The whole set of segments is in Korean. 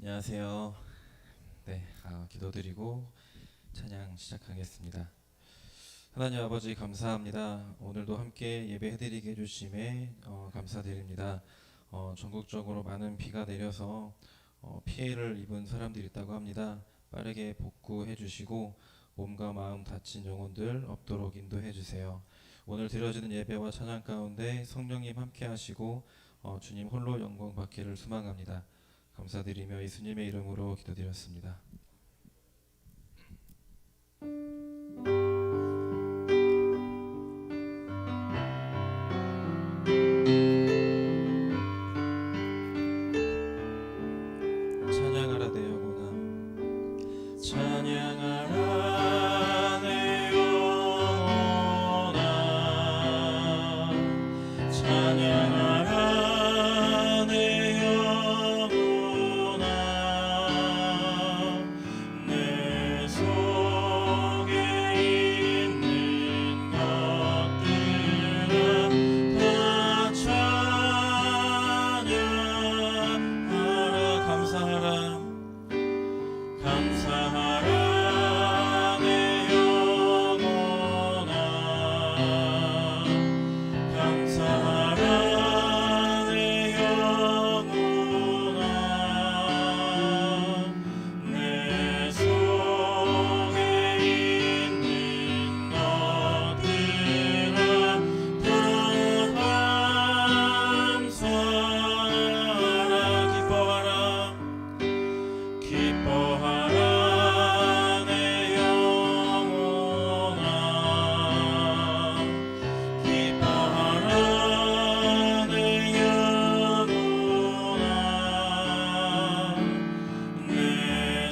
안녕하세요. 네, 기도드리고 찬양 시작하겠습니다. 하나님 아버지 감사합니다. 오늘도 함께 예배해드리게 해주심에 감사드립니다. 전국적으로 많은 비가 내려서 피해를 입은 사람들이 있다고 합니다. 빠르게 복구해 주시고 몸과 마음 다친 영혼들 없도록 인도해 주세요. 오늘 드려지는 예배와 찬양 가운데 성령님 함께 하시고 주님 홀로 영광 받기를 소망합니다. 감사드리며 예수님의 이름으로 기도드렸습니다. 찬양하라 내 영혼아, 찬양하라 내 영혼아, 찬양하라 내 영혼아, 내 속에 있는 것들아 다 찬양하라. 감사하라 감사하라 내 영혼아, 감사하라 내 영혼아, 내 속에 있는 것들아 다 감사하라. 기뻐하라 기뻐하라 내 영혼아, 기뻐하라 내 영혼아, 내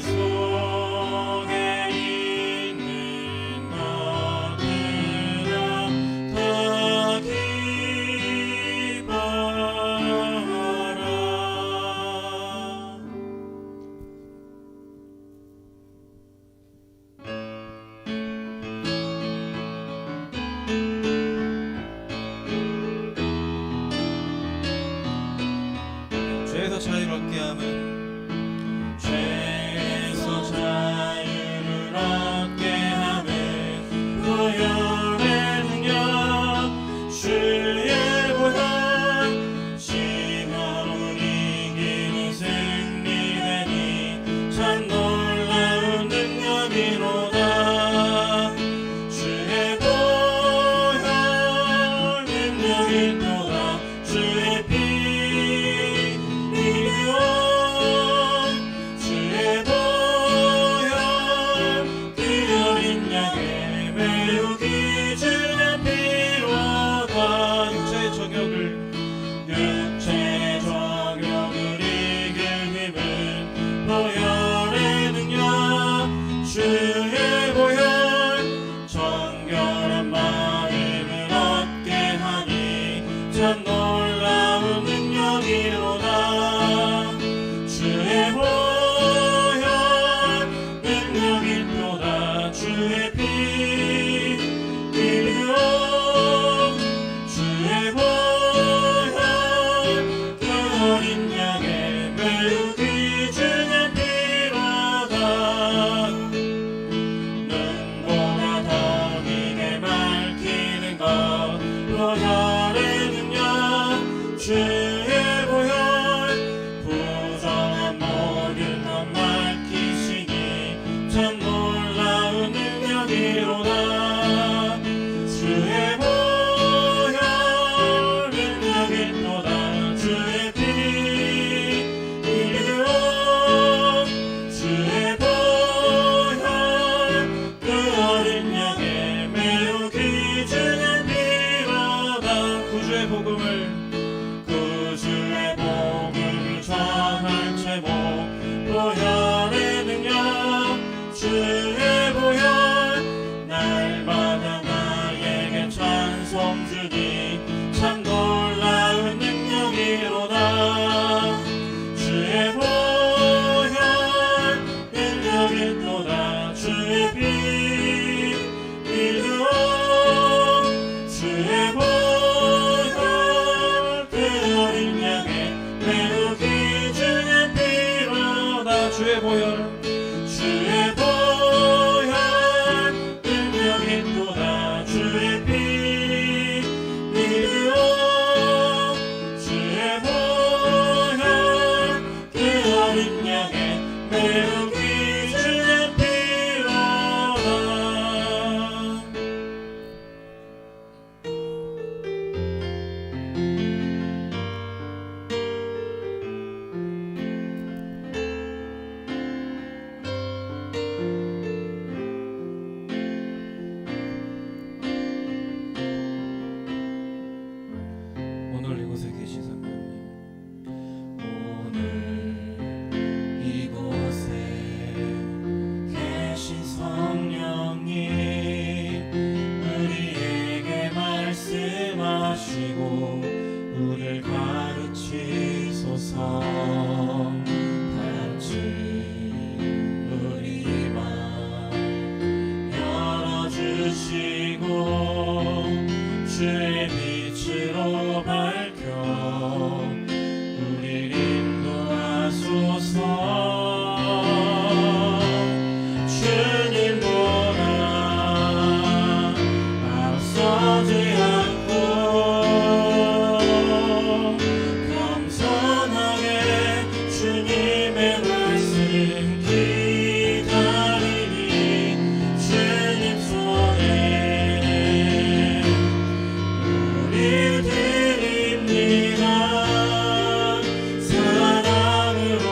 속에 있는 것들아 다 기뻐하라. 죄에서 자유를 얻게 함은, 죄에서 자유를 얻게 함은 보혈의 능력, 주의 보혈, 시험을 이기는 승리되니 참 놀라운 능력이로다. 주의 보혈 능력이로다. 주의 피 주의 보혈 그 어린 양의 매우 귀중한 피로다. 육체의 정욕을 이길 힘은 보혈의 능력, 주의 보혈 정결한 마음을 얻게 하니 참 놀라운 능력이로다. 주의 보혈 능력이로다. 주의 피 흘려 주의 보혈 그 어린 양의 매우 귀중한 피로다. 눈보다 더 기게 밝히는 것 보혈의 능력, 주의 보혈 부정한 모든 것 밝히시니 참 놀라운 능력이로다. 주의 보혈 능력이로다. 주의 피 흘려 주의 보혈 그 어린 양의 매우 귀중한 피로다. 구주의 복음을 전할 제목 보혈의 능력, 주의 보혈 날마다 나에게 찬송 주니 참 놀라운 능력이로다. 주의 보혈 능력이로다. 주의 피 흘려 주의 보혈 그 어린 양의 매우 귀중한 피로다. 주의 보혈 주의 보혈 능력 있도다 주의 피 믿으오 주의 보혈 그 어린 양의 매우 귀중한 피로다. 오늘 이곳에 계신 성령님, 오늘 이곳에 계신 성령님 우리에게 말씀하시고 우리를 가르치소서. 다같이 우리 맘 열어주시고 주의 빛으로 밝혀 우리를 인도하소서. 주님보다 앞서지 않고 겸손하게 주님의 말씀 기다리니 주님 손에 우리 드립니다. 사랑으로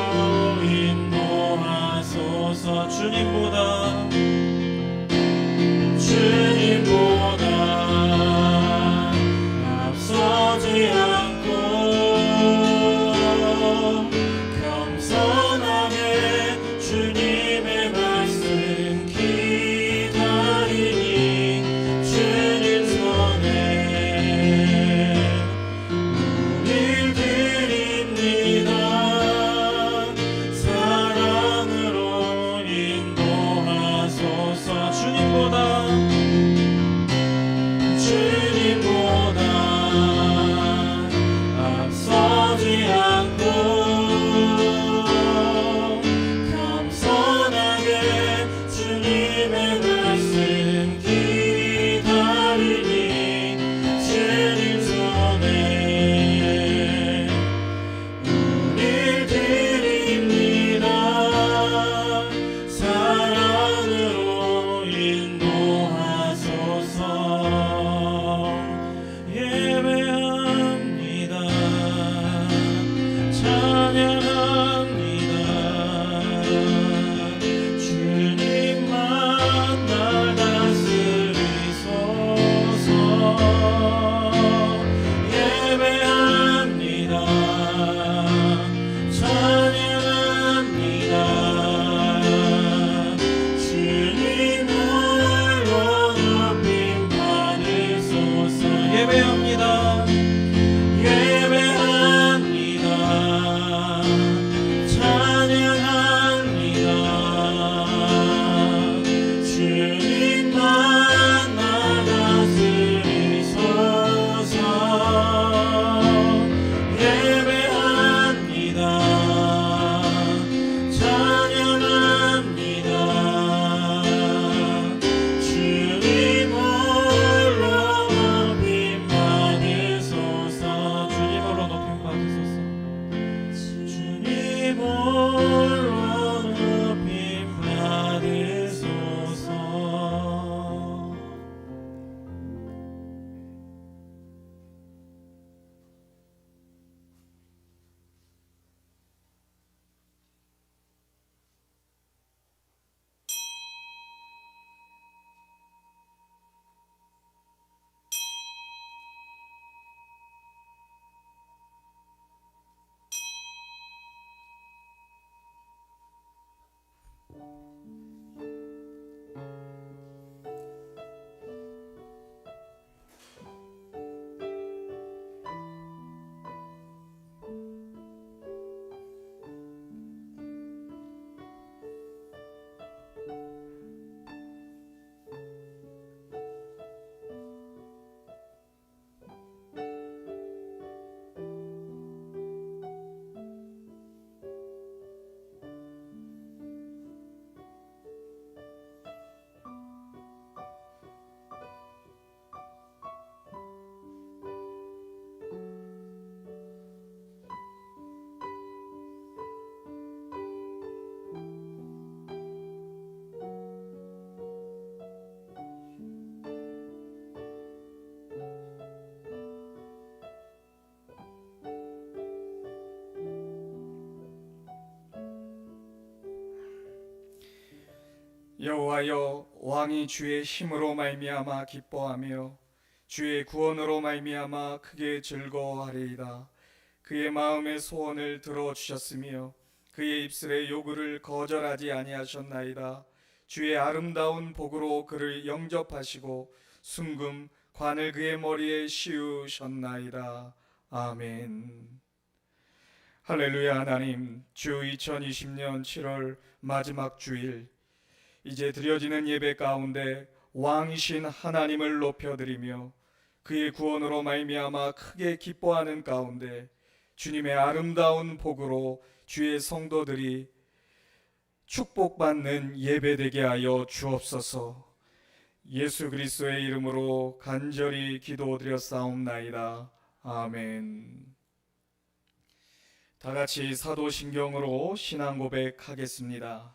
인도하소서. 주님보다 앞서지 않고 겸손하게 여호와여, 왕이 주의 힘으로 말미암아 기뻐하며 주의 구원으로 말미암아 크게 즐거워하리이다. 그의 마음의 소원을 들어주셨으며 그의 입술의 요구를 거절하지 아니하셨나이다. 주의 아름다운 복으로 그를 영접하시고 순금 관을 그의 머리에 씌우셨나이다. 아멘. 할렐루야. 하나님, 주 2020년 7월 마지막 주일, 이제 드려지는 예배 가운데 왕이신 하나님을 높여드리며 그의 구원으로 말미암아 크게 기뻐하는 가운데 주님의 아름다운 복으로 주의 성도들이 축복받는 예배되게 하여 주옵소서. 예수 그리스도의 이름으로 간절히 기도드렸사옵나이다. 아멘. 다 같이 사도신경으로 신앙 고백하겠습니다.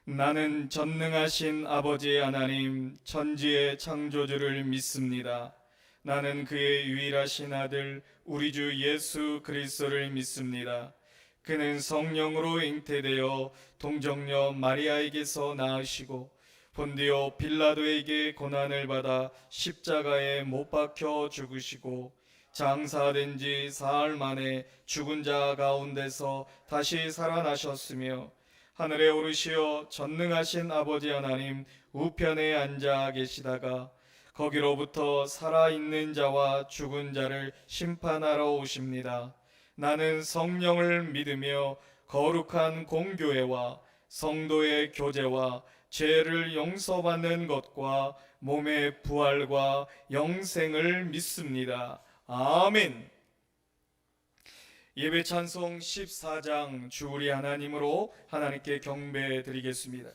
나는 전능하신 아버지 하나님 천지의 창조주를 믿습니다. 나는 그의 유일하신 아들 우리 주 예수 그리스도를 믿습니다. 그는 성령으로 잉태되어 동정녀 마리아에게서 낳으시고 본디오 빌라도에게 고난을 받아 십자가에 못 박혀 죽으시고 장사된 지 사흘 만에 죽은 자 가운데서 다시 살아나셨으며 하늘에 오르시어 전능하신 아버지 하나님 우편에 앉아 계시다가 거기로부터 살아있는 자와 죽은 자를 심판하러 오십니다. 나는 성령을 믿으며 거룩한 공교회와 성도의 교제와 죄를 용서받는 것과 몸의 부활과 영생을 믿습니다. 아멘. 예배 찬송 14장 주 우리 하나님으로 하나님께 경배 드리겠습니다.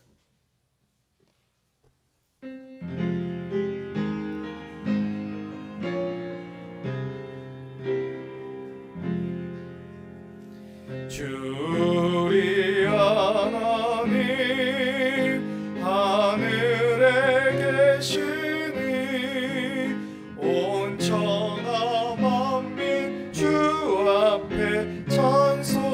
주 우리 하나님 하늘에 계시니 온 천하 만민 주 앞에 찬송하네.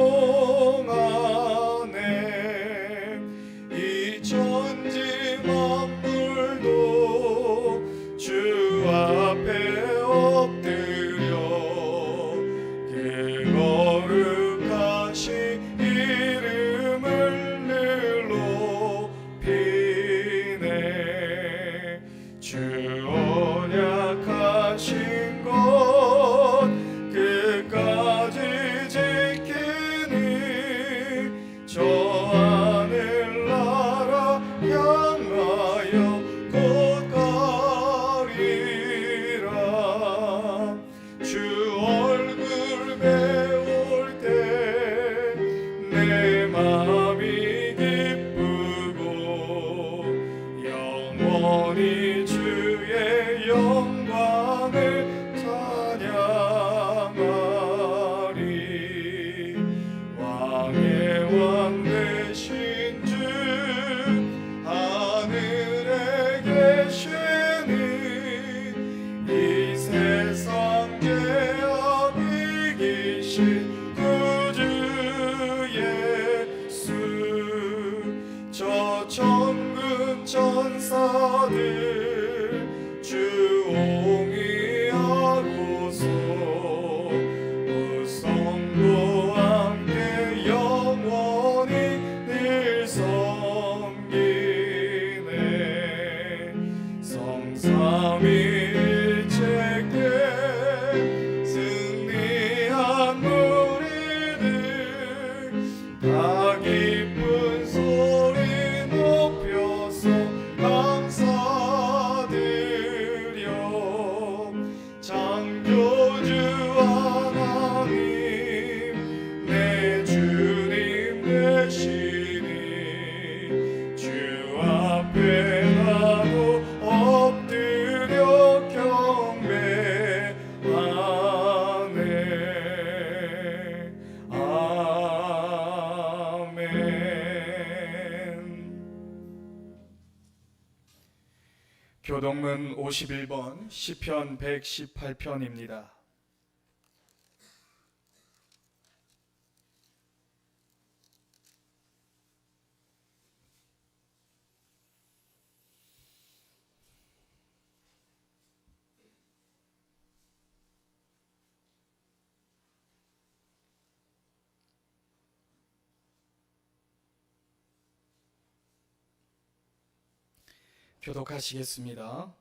이 천지 만물도 주 앞에 엎드려 그 거룩하신 이름을 늘 높이네. 주 언약하신 것 끝까지 지키니 저 하늘나라 향하여 곧 가리라. 주 얼굴 배울 때 내 마음이 기쁘고 영원히 주의 영광을 찬양하리. 왕의 왕 되신 주 하늘에 계시니 이 세상 죄악 이기신 구주 예수. 저 천군 천사들 주 옹이하고서 우성도 함께 영원히 늘 섬기네. 성삼위일체께 승리한 우리들 다 기쁜 소리 높여서 감사드려. 창조주 하나님 내 주님 되시니 주 앞에 나도 엎드려 경배하네. 아멘. 교동문 51번 시편 118편입니다. 교독하시겠습니다.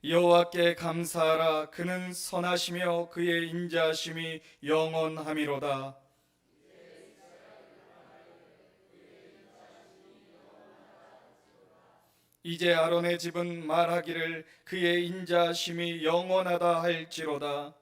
여호와께 감사하라. 그는 선하시며 그의 인자하심이 영원함이로다. 이제 아론의 집은 말하기를 그의 인자하심이 영원하다 할지로다.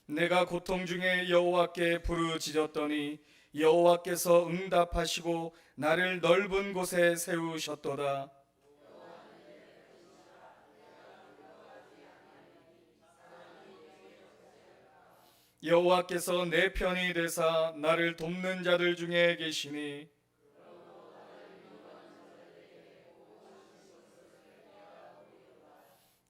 내가 고통 중에 여호와께 부르짖었더니 여호와께서 응답하시고 나를 넓은 곳에 세우셨도다. 여호와께서 내 편이 되사 나를 돕는 자들 중에 계시니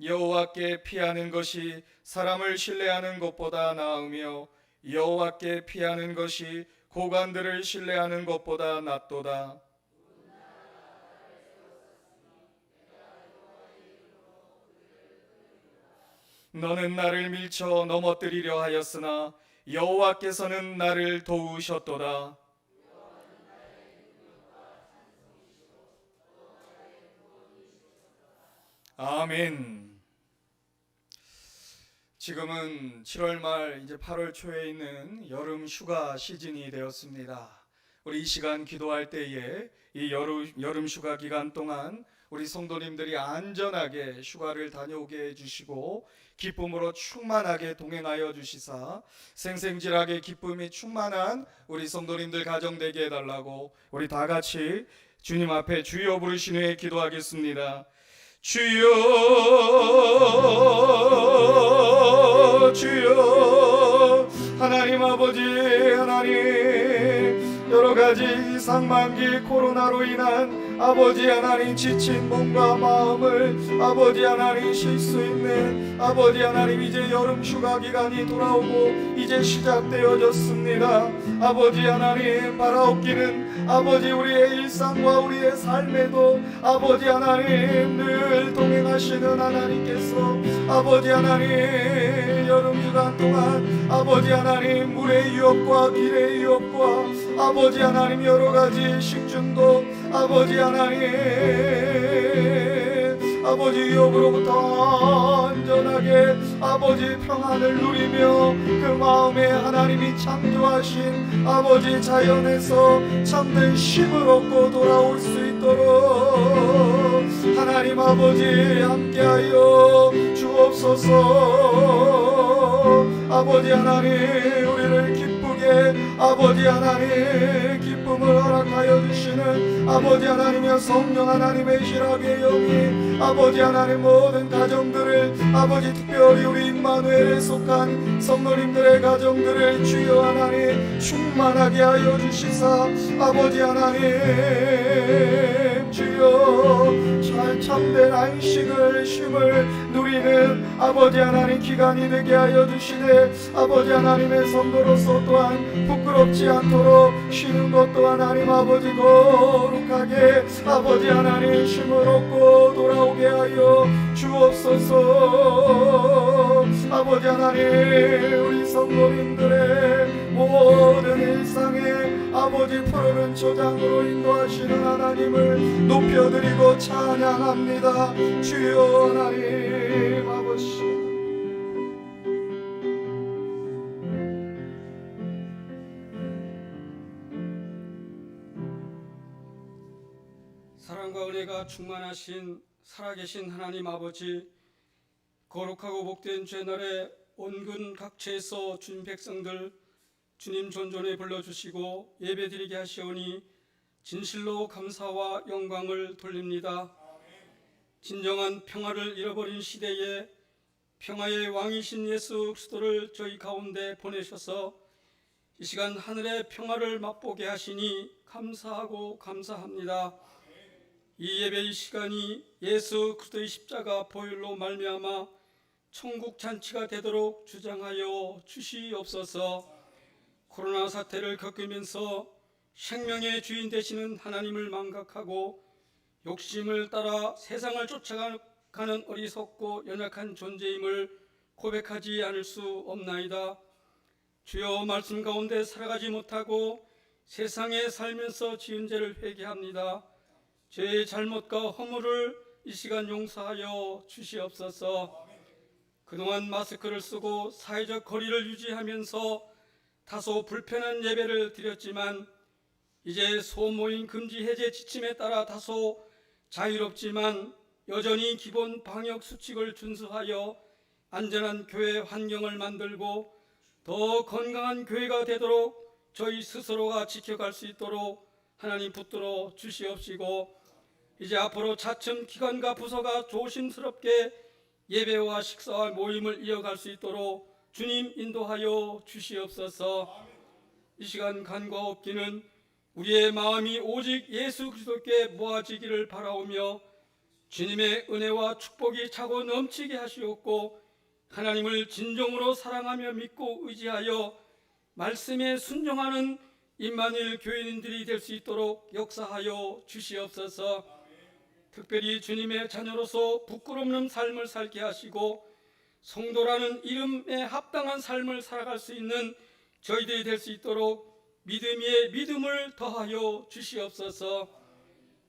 여호와께 피하는 것이 사람을 신뢰하는 것보다 나으며 여호와께 피하는 것이 고관들을 신뢰하는 것보다 낫도다. 너는 나를 밀쳐 넘어뜨리려 하였으나 여호와께서는 나를 도우셨도다. 아멘. 지금은 7월 말 이제 8월 초에 있는 여름 휴가 시즌이 되었습니다. 우리 이 시간 기도할 때에 이 여름 휴가 기간 동안 우리 성도님들이 안전하게 휴가를 다녀오게 해주시고 기쁨으로 충만하게 동행하여 주시사 생생질하게 기쁨이 충만한 우리 성도님들 가정 되게 해달라고 우리 다 같이 주님 앞에 주여 부르신 후에 기도하겠습니다. 주여 주여 하나님 아버지 하나님 여러가지 상반기 코로나로 인한 아버지 하나님 지친 몸과 마음을 아버지 하나님 쉴 수 있는 아버지 하나님 이제 여름 휴가 기간이 돌아오고 이제 시작되어졌습니다. 아버지 하나님 바라옵기는 아버지 우리의 일상과 우리의 삶에도 아버지 하나님 늘 동행하시는 하나님께서 아버지 하나님 여름 휴가 동안 아버지 하나님 물의 위협과 길의 위협과 아버지 하나님 여러가지 식중독 아버지 하나님 아버지 위협으로부터 안전하게 아버지 평안을 누리며 그 마음에 하나님이 창조하신 아버지 자연에서 참된 쉼을 얻고 돌아올 수 있도록 하나님 아버지 함께하여 주옵소서. 아버지 하나님 우리를 기쁘게 아버지 하나님 기쁨을 허락하여 주시는 아버지 하나님의 성령 하나님의 실학의 영이 아버지 하나님 모든 가정들을 아버지 특별히 우리 임마누엘에 속한 성도님들의 가정들을 주여 하나님 충만하게 하여 주시사 아버지 하나님 주여 잘 참된 안식을 쉼을 누리는 아버지 하나님 기간이 되게 하여 주시되 아버지 하나님의 성도로서 또한 부끄럽지 않도록 쉬는 것도 하나님 아버지 거룩하게 아버지 하나님 쉼을 얻고 돌아오게 하여 주옵소서. 아버지 하나님 우리 성도님들의 모든 일상에 아버지 푸르른 초장으로 인도하시는 하나님을 높여드리고 찬양합니다. 주여 하나님 아버지 사랑과 은혜가 충만하신 살아계신 하나님 아버지 거룩하고 복된 죄날에 온근 각처에서 주님 백성들 주님 존존에 불러주시고 예배드리게 하시오니 진실로 감사와 영광을 돌립니다. 진정한 평화를 잃어버린 시대에 평화의 왕이신 예수 그리스도를 저희 가운데 보내셔서 이 시간 하늘의 평화를 맛보게 하시니 감사하고 감사합니다. 이 예배의 시간이 예수 그리스도의 십자가 보혈로 말미암아 천국 잔치가 되도록 주장하여 주시옵소서. 코로나 사태를 겪으면서 생명의 주인 되시는 하나님을 망각하고 욕심을 따라 세상을 쫓아가는 어리석고 연약한 존재임을 고백하지 않을 수 없나이다. 주여, 말씀 가운데 살아가지 못하고 세상에 살면서 지은 죄를 회개합니다. 죄의 잘못과 허물을 이 시간 용서하여 주시옵소서. 그동안 마스크를 쓰고 사회적 거리를 유지하면서 다소 불편한 예배를 드렸지만 이제 소모임 금지 해제 지침에 따라 다소 자유롭지만 여전히 기본 방역 수칙을 준수하여 안전한 교회 환경을 만들고 더 건강한 교회가 되도록 저희 스스로가 지켜갈 수 있도록 하나님 붙들어 주시옵시고, 이제 앞으로 차츰 기관과 부서가 조심스럽게 예배와 식사와 모임을 이어갈 수 있도록 주님 인도하여 주시옵소서. 이 시간 간과 없기는 우리의 마음이 오직 예수 그리스도께 모아지기를 바라오며 주님의 은혜와 축복이 차고 넘치게 하시옵고, 하나님을 진정으로 사랑하며 믿고 의지하여 말씀에 순종하는 임마누엘 교인들이 될 수 있도록 역사하여 주시옵소서. 특별히 주님의 자녀로서 부끄러움없는 삶을 살게 하시고 성도라는 이름에 합당한 삶을 살아갈 수 있는 저희들이 될 수 있도록 믿음 위에 믿음을 더하여 주시옵소서.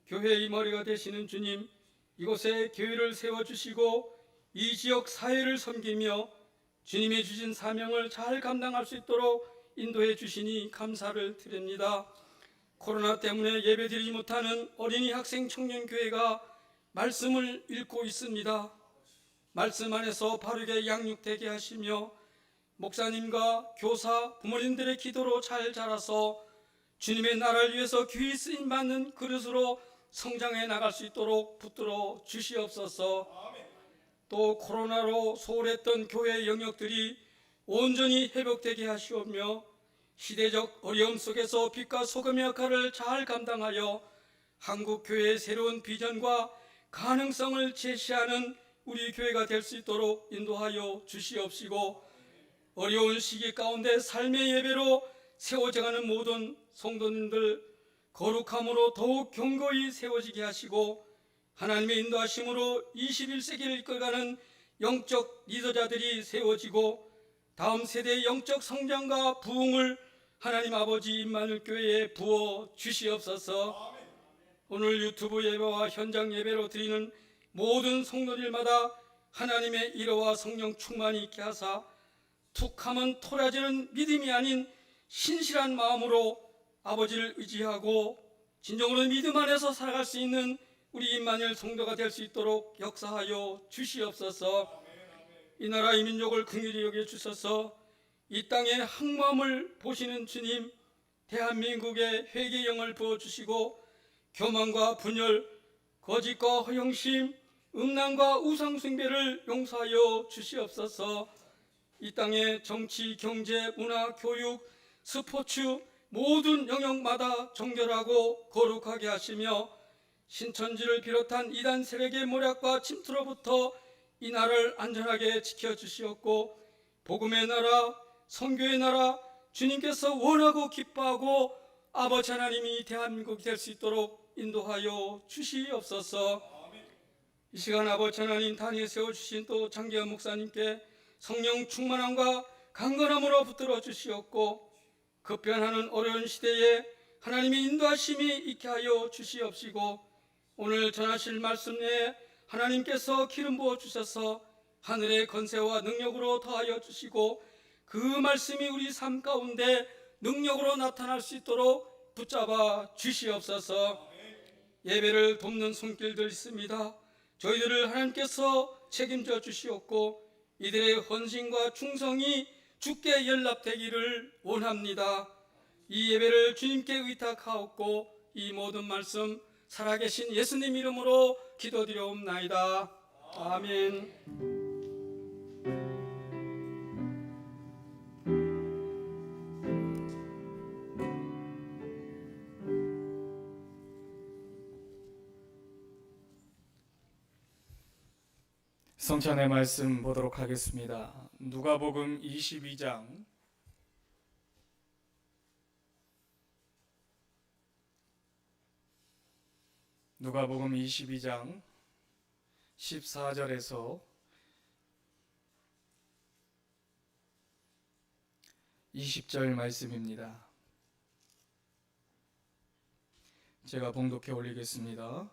교회의 머리가 되시는 주님, 이곳에 교회를 세워주시고 이 지역 사회를 섬기며 주님이 주신 사명을 잘 감당할 수 있도록 인도해 주시니 감사를 드립니다. 코로나 때문에 예배드리지 못하는 어린이 학생 청년 교회가 말씀을 읽고 있습니다. 말씀 안에서 바르게 양육되게 하시며 목사님과 교사, 부모님들의 기도로 잘 자라서 주님의 나라를 위해서 귀히 쓰임 받는 그릇으로 성장해 나갈 수 있도록 붙들어 주시옵소서. 또 코로나로 소홀했던 교회 영역들이 온전히 회복되게 하시오며 시대적 어려움 속에서 빛과 소금의 역할을 잘 감당하여 한국 교회의 새로운 비전과 가능성을 제시하는 우리 교회가 될 수 있도록 인도하여 주시옵시고, 어려운 시기 가운데 삶의 예배로 세워져가는 모든 성도님들 거룩함으로 더욱 견고히 세워지게 하시고 하나님의 인도하심으로 21세기를 이끌어가는 영적 리더자들이 세워지고 다음 세대의 영적 성장과 부흥을 하나님 아버지 임마누엘 교회에 부어 주시옵소서. 오늘 유튜브 예배와 현장 예배로 드리는 모든 성도들마다 하나님의 일호와 성령 충만이 있게 하사 툭하면 토라지는 믿음이 아닌 신실한 마음으로 아버지를 의지하고 진정으로 믿음 안에서 살아갈 수 있는 우리 임마누엘 성도가 될 수 있도록 역사하여 주시옵소서. 이 나라 이 민족을 긍휼히 여겨 주셔서 이 땅의 항마음을 보시는 주님, 대한민국에 회개의 영을 부어주시고 교만과 분열, 거짓과 허영심, 음란과 우상숭배를 용서하여 주시옵소서. 이 땅의 정치, 경제, 문화, 교육, 스포츠 모든 영역마다 정결하고 거룩하게 하시며 신천지를 비롯한 이단 세력의 모략과 침투로부터 이 나라를 안전하게 지켜주시옵고 복음의 나라, 선교의 나라 주님께서 원하고 기뻐하고 아버지 하나님이 대한민국이 될 수 있도록 인도하여 주시옵소서. 이 시간 아버지 하나님 단위에 세워주신 또 장기현 목사님께 성령 충만함과 강건함으로 붙들어 주시옵고 급변하는 어려운 시대에 하나님의 인도하심이 있게 하여 주시옵시고 오늘 전하실 말씀 내에 하나님께서 기름 부어 주셔서 하늘의 권세와 능력으로 더하여 주시고 그 말씀이 우리 삶 가운데 능력으로 나타날 수 있도록 붙잡아 주시옵소서. 예배를 돕는 손길들 있습니다. 저희들을 하나님께서 책임져 주시옵고 이들의 헌신과 충성이 주께 연락되기를 원합니다. 이 예배를 주님께 의탁하옵고 이 모든 말씀 살아계신 예수님 이름으로 기도드려옵나이다. 아멘. 성찬의 말씀 보도록 하겠습니다. 누가복음 22장 14절에서 20절 말씀입니다. 제가 봉독해 올리겠습니다.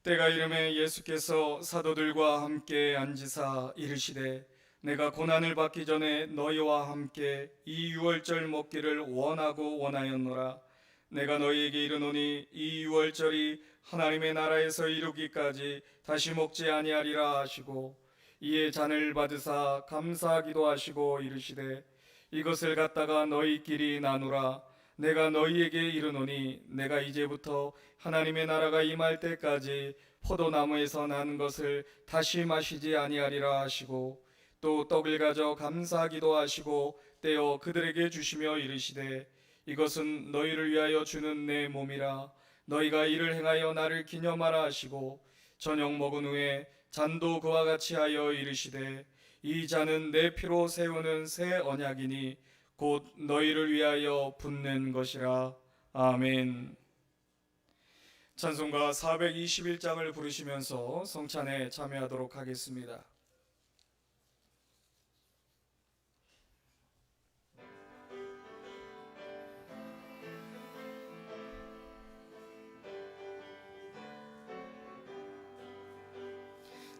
때가 이르매 예수께서 사도들과 함께 앉으사 이르시되 내가 고난을 받기 전에 너희와 함께 이 유월절 먹기를 원하고 원하였노라. 내가 너희에게 이르노니 이 유월절이 하나님의 나라에서 이루기까지 다시 먹지 아니하리라 하시고 이에 잔을 받으사 감사하기도 하시고 이르시되 이것을 갖다가 너희끼리 나누라. 내가 너희에게 이르노니 내가 이제부터 하나님의 나라가 임할 때까지 포도나무에서 난 것을 다시 마시지 아니하리라 하시고 또 떡을 가져 감사하기도 하시고 떼어 그들에게 주시며 이르시되 이것은 너희를 위하여 주는 내 몸이라. 너희가 이를 행하여 나를 기념하라 하시고 저녁 먹은 후에 잔도 그와 같이 하여 이르시되 이 잔은 내 피로 세우는 새 언약이니 곧 너희를 위하여 붓는 것이라. 아멘. 찬송가 421장을 부르시면서 성찬에 참여하도록 하겠습니다.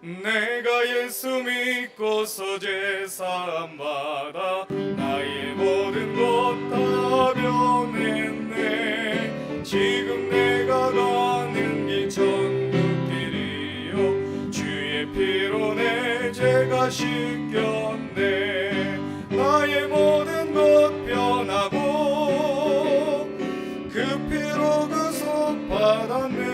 내가 예수 믿고서 제사함 받아 나의 모든 것 다 변했네. 지금 내가 가는 길 천국길이요 주의 피로 내 죄가 씻겼네. 나의 모든 것 변하고 그 피로 구속 받았네.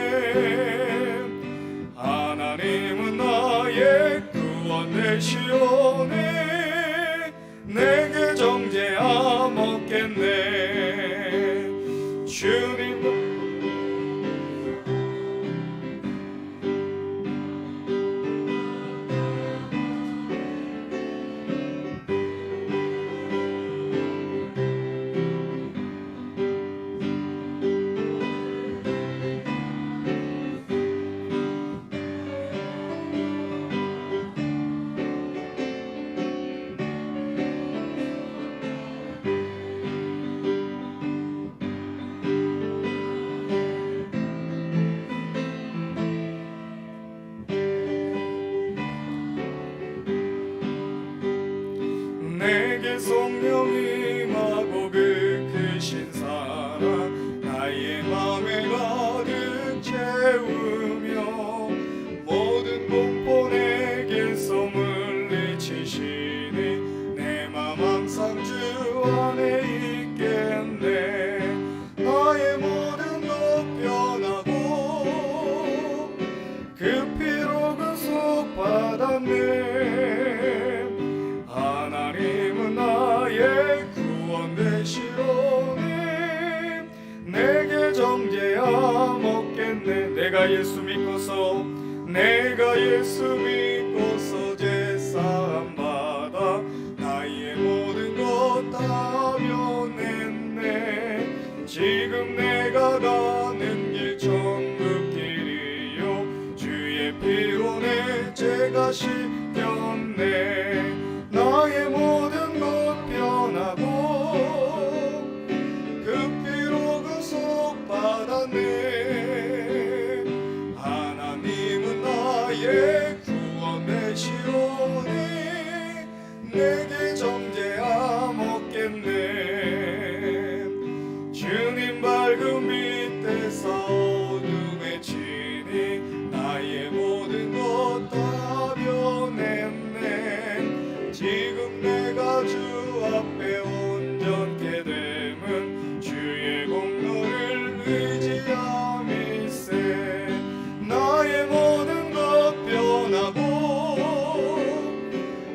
하나님은 나의 구원 되시오네. 내게 정죄함 없겠네. 주님 내게 성령이 임하고 그 크신 사랑 나의 맘에 가득 채우며 모든 공포 내게서 물리치시니 내 맘 항상 주 안에 있겠네. 나의 모든 것 변하고 그 피로 구속 받았네. 하나님은 나의 구원 되시오니 내게 정죄함 없겠네. 내가 예수 믿고서 제사함 받아 나의 모든 것 다 변했네. 지금 내가 가는 길 천국길이요 주의 피로 내 죄가 씻겼네. 나의 모든 것 변하고 그 피로 구속 받았네. 하나님은 나의 구원 되시오니 내게 정죄함 없겠네. 주님 밝은 밑에서 어둠에 치니 나의 모든 것 다 변했네. 지금 내가 주 앞에 온전케 됨은 주의 공로를 의지함일세. 나의 모든 것 변하고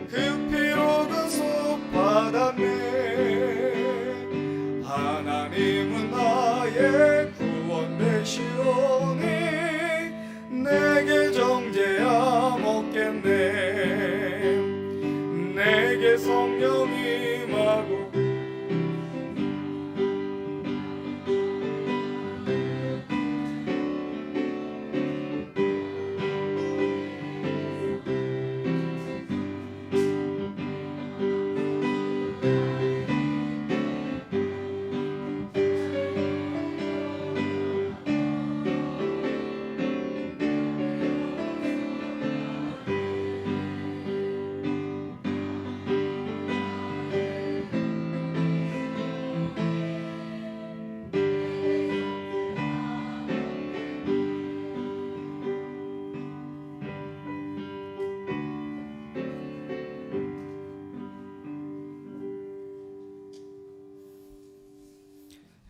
그 피로 구속 받았네. 하나님은 나의 구원 되시오니 내게 정죄함 없겠네. 내게 성령이 임하고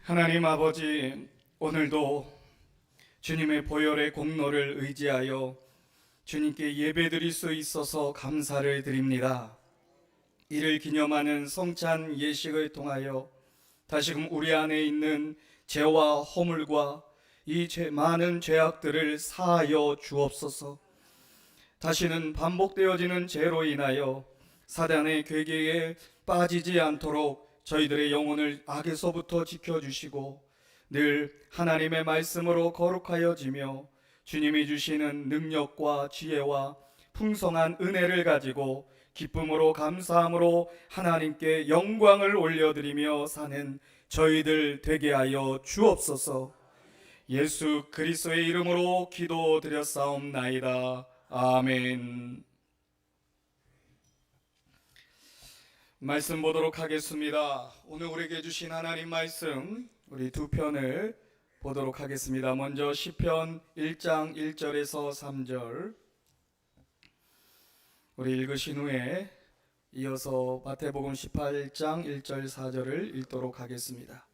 하나님 아버지, 오늘도 주님의 보혈의 공로를 의지하여 주님께 예배드릴 수 있어서 감사를 드립니다. 이를 기념하는 성찬 예식을 통하여 다시금 우리 안에 있는 죄와 허물과 이 많은 죄악들을 사하여 주옵소서. 다시는 반복되어지는 죄로 인하여 사단의 괴계에 빠지지 않도록 저희들의 영혼을 악에서부터 지켜주시고 늘 하나님의 말씀으로 거룩하여지며 주님이 주시는 능력과 지혜와 풍성한 은혜를 가지고 기쁨으로 감사함으로 하나님께 영광을 올려드리며 사는 저희들 되게 하여 주옵소서. 예수 그리스도의 이름으로 기도드렸사옵나이다. 아멘. 말씀 보도록 하겠습니다. 오늘 우리에게 주신 하나님 말씀 우리 두 편을 보도록 하겠습니다. 먼저 시편 1장 1절에서 3절 우리 읽으신 후에 이어서 마태복음 18장 1절 4절을 읽도록 하겠습니다.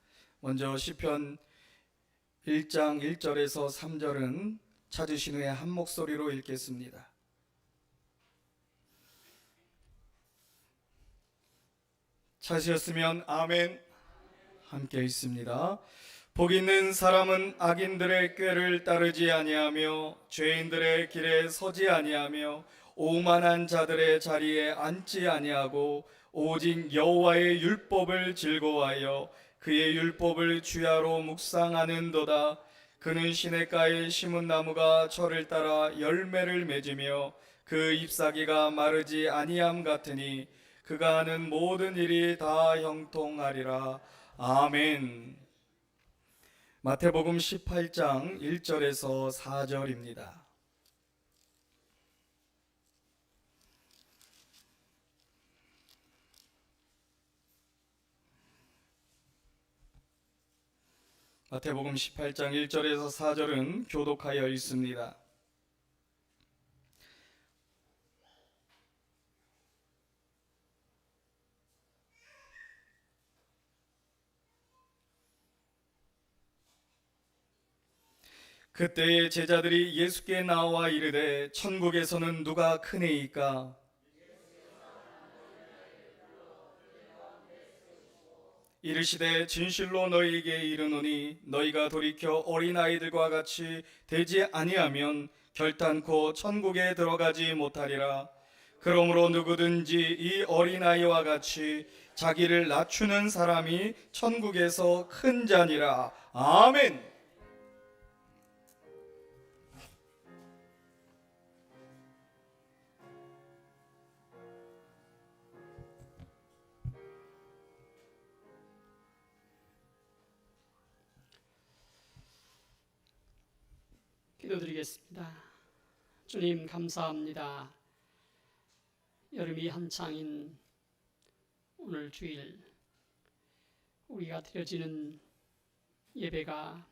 먼저 시편 1장 1절에서 3절은 찾으신 후에 한 목소리로 읽겠습니다. 찾으셨으면 아멘. 함께 읽습니다. 복 있는 사람은 악인들의 꾀를 따르지 아니하며 죄인들의 길에 서지 아니하며 오만한 자들의 자리에 앉지 아니하고 오직 여호와의 율법을 즐거워하여 그의 율법을 주야로 묵상하는도다. 그는 시냇가에 심은 나무가 철을 따라 열매를 맺으며 그 잎사귀가 마르지 아니함 같으니 그가 하는 모든 일이 다 형통하리라. 아멘. 마태복음 18장 1절에서 4절입니다. 마태복음 18장 1절에서 4절은 교독하여 있습니다. 그때의 제자들이 예수께 나와 이르되 천국에서는 누가 크니이까? 이르시되 진실로 너희에게 이르노니 너희가 돌이켜 어린아이들과 같이 되지 아니하면 결단코 천국에 들어가지 못하리라. 그러므로 누구든지 이 어린아이와 같이 자기를 낮추는 사람이 천국에서 큰 자니라. 아멘. 기도드리겠습니다. 주님 감사합니다. 여름이 한창인 오늘 주일 우리가 드려지는 예배가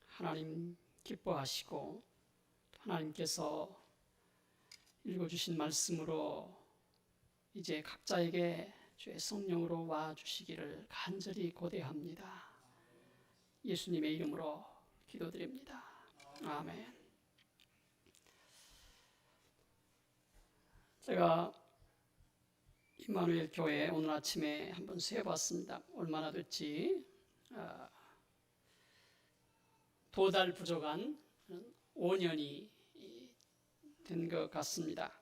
하나님 기뻐하시고 하나님께서 읽어주신 말씀으로 이제 각자에게 주의 성령으로 와주시기를 간절히 고대합니다. 예수님의 이름으로 기도드립니다. 아멘. 제가 임마누엘 교회 오늘 아침에 한번 세어봤습니다. 얼마나 됐지? 2달 부족한 5년이 된 것 같습니다.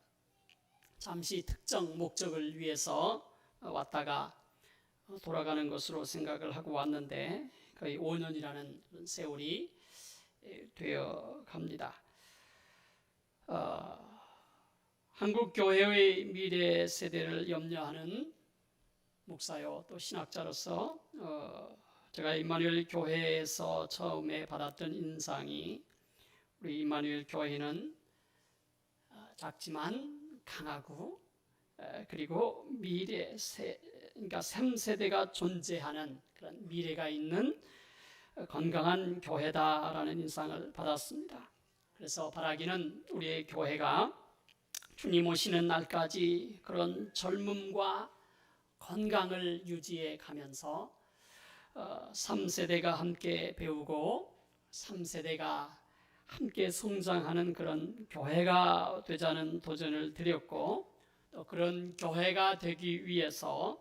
잠시 특정 목적을 위해서 왔다가 돌아가는 것으로 생각을 하고 왔는데 거의 5년이라는 세월이 되어 갑니다. 한국 교회의 미래 세대를 염려하는 목사요 또 신학자로서 제가 임마누엘 교회에서 처음에 받았던 인상이 우리 임마누엘 교회는 작지만 강하고 그리고 그러니까 3세대가 존재하는 그런 미래가 있는 건강한 교회다라는 인상을 받았습니다. 그래서 바라기는 우리의 교회가 주님 오시는 날까지 그런 젊음과 건강을 유지해 가면서 3세대가 함께 배우고 3세대가 함께 성장하는 그런 교회가 되자는 도전을 드렸고, 또 그런 교회가 되기 위해서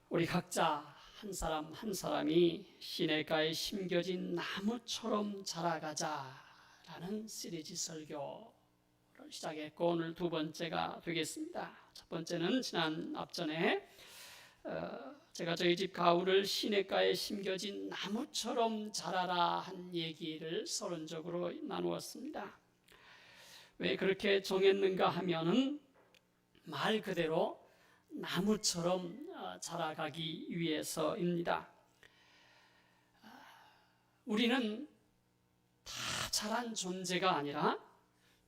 우리 각자 한 사람 한 사람이 시냇가에 심겨진 나무처럼 자라가자라는 시리즈 설교를 시작했고, 오늘 두 번째가 되겠습니다. 첫 번째는 지난 앞전에 제가 저희 집 가울을 시냇가에 심겨진 나무처럼 자라라 한 얘기를 서론적으로 나누었습니다. 왜 그렇게 정했는가 하면은 말 그대로 나무처럼 자라가기 위해서입니다. 우리는 다 자란 존재가 아니라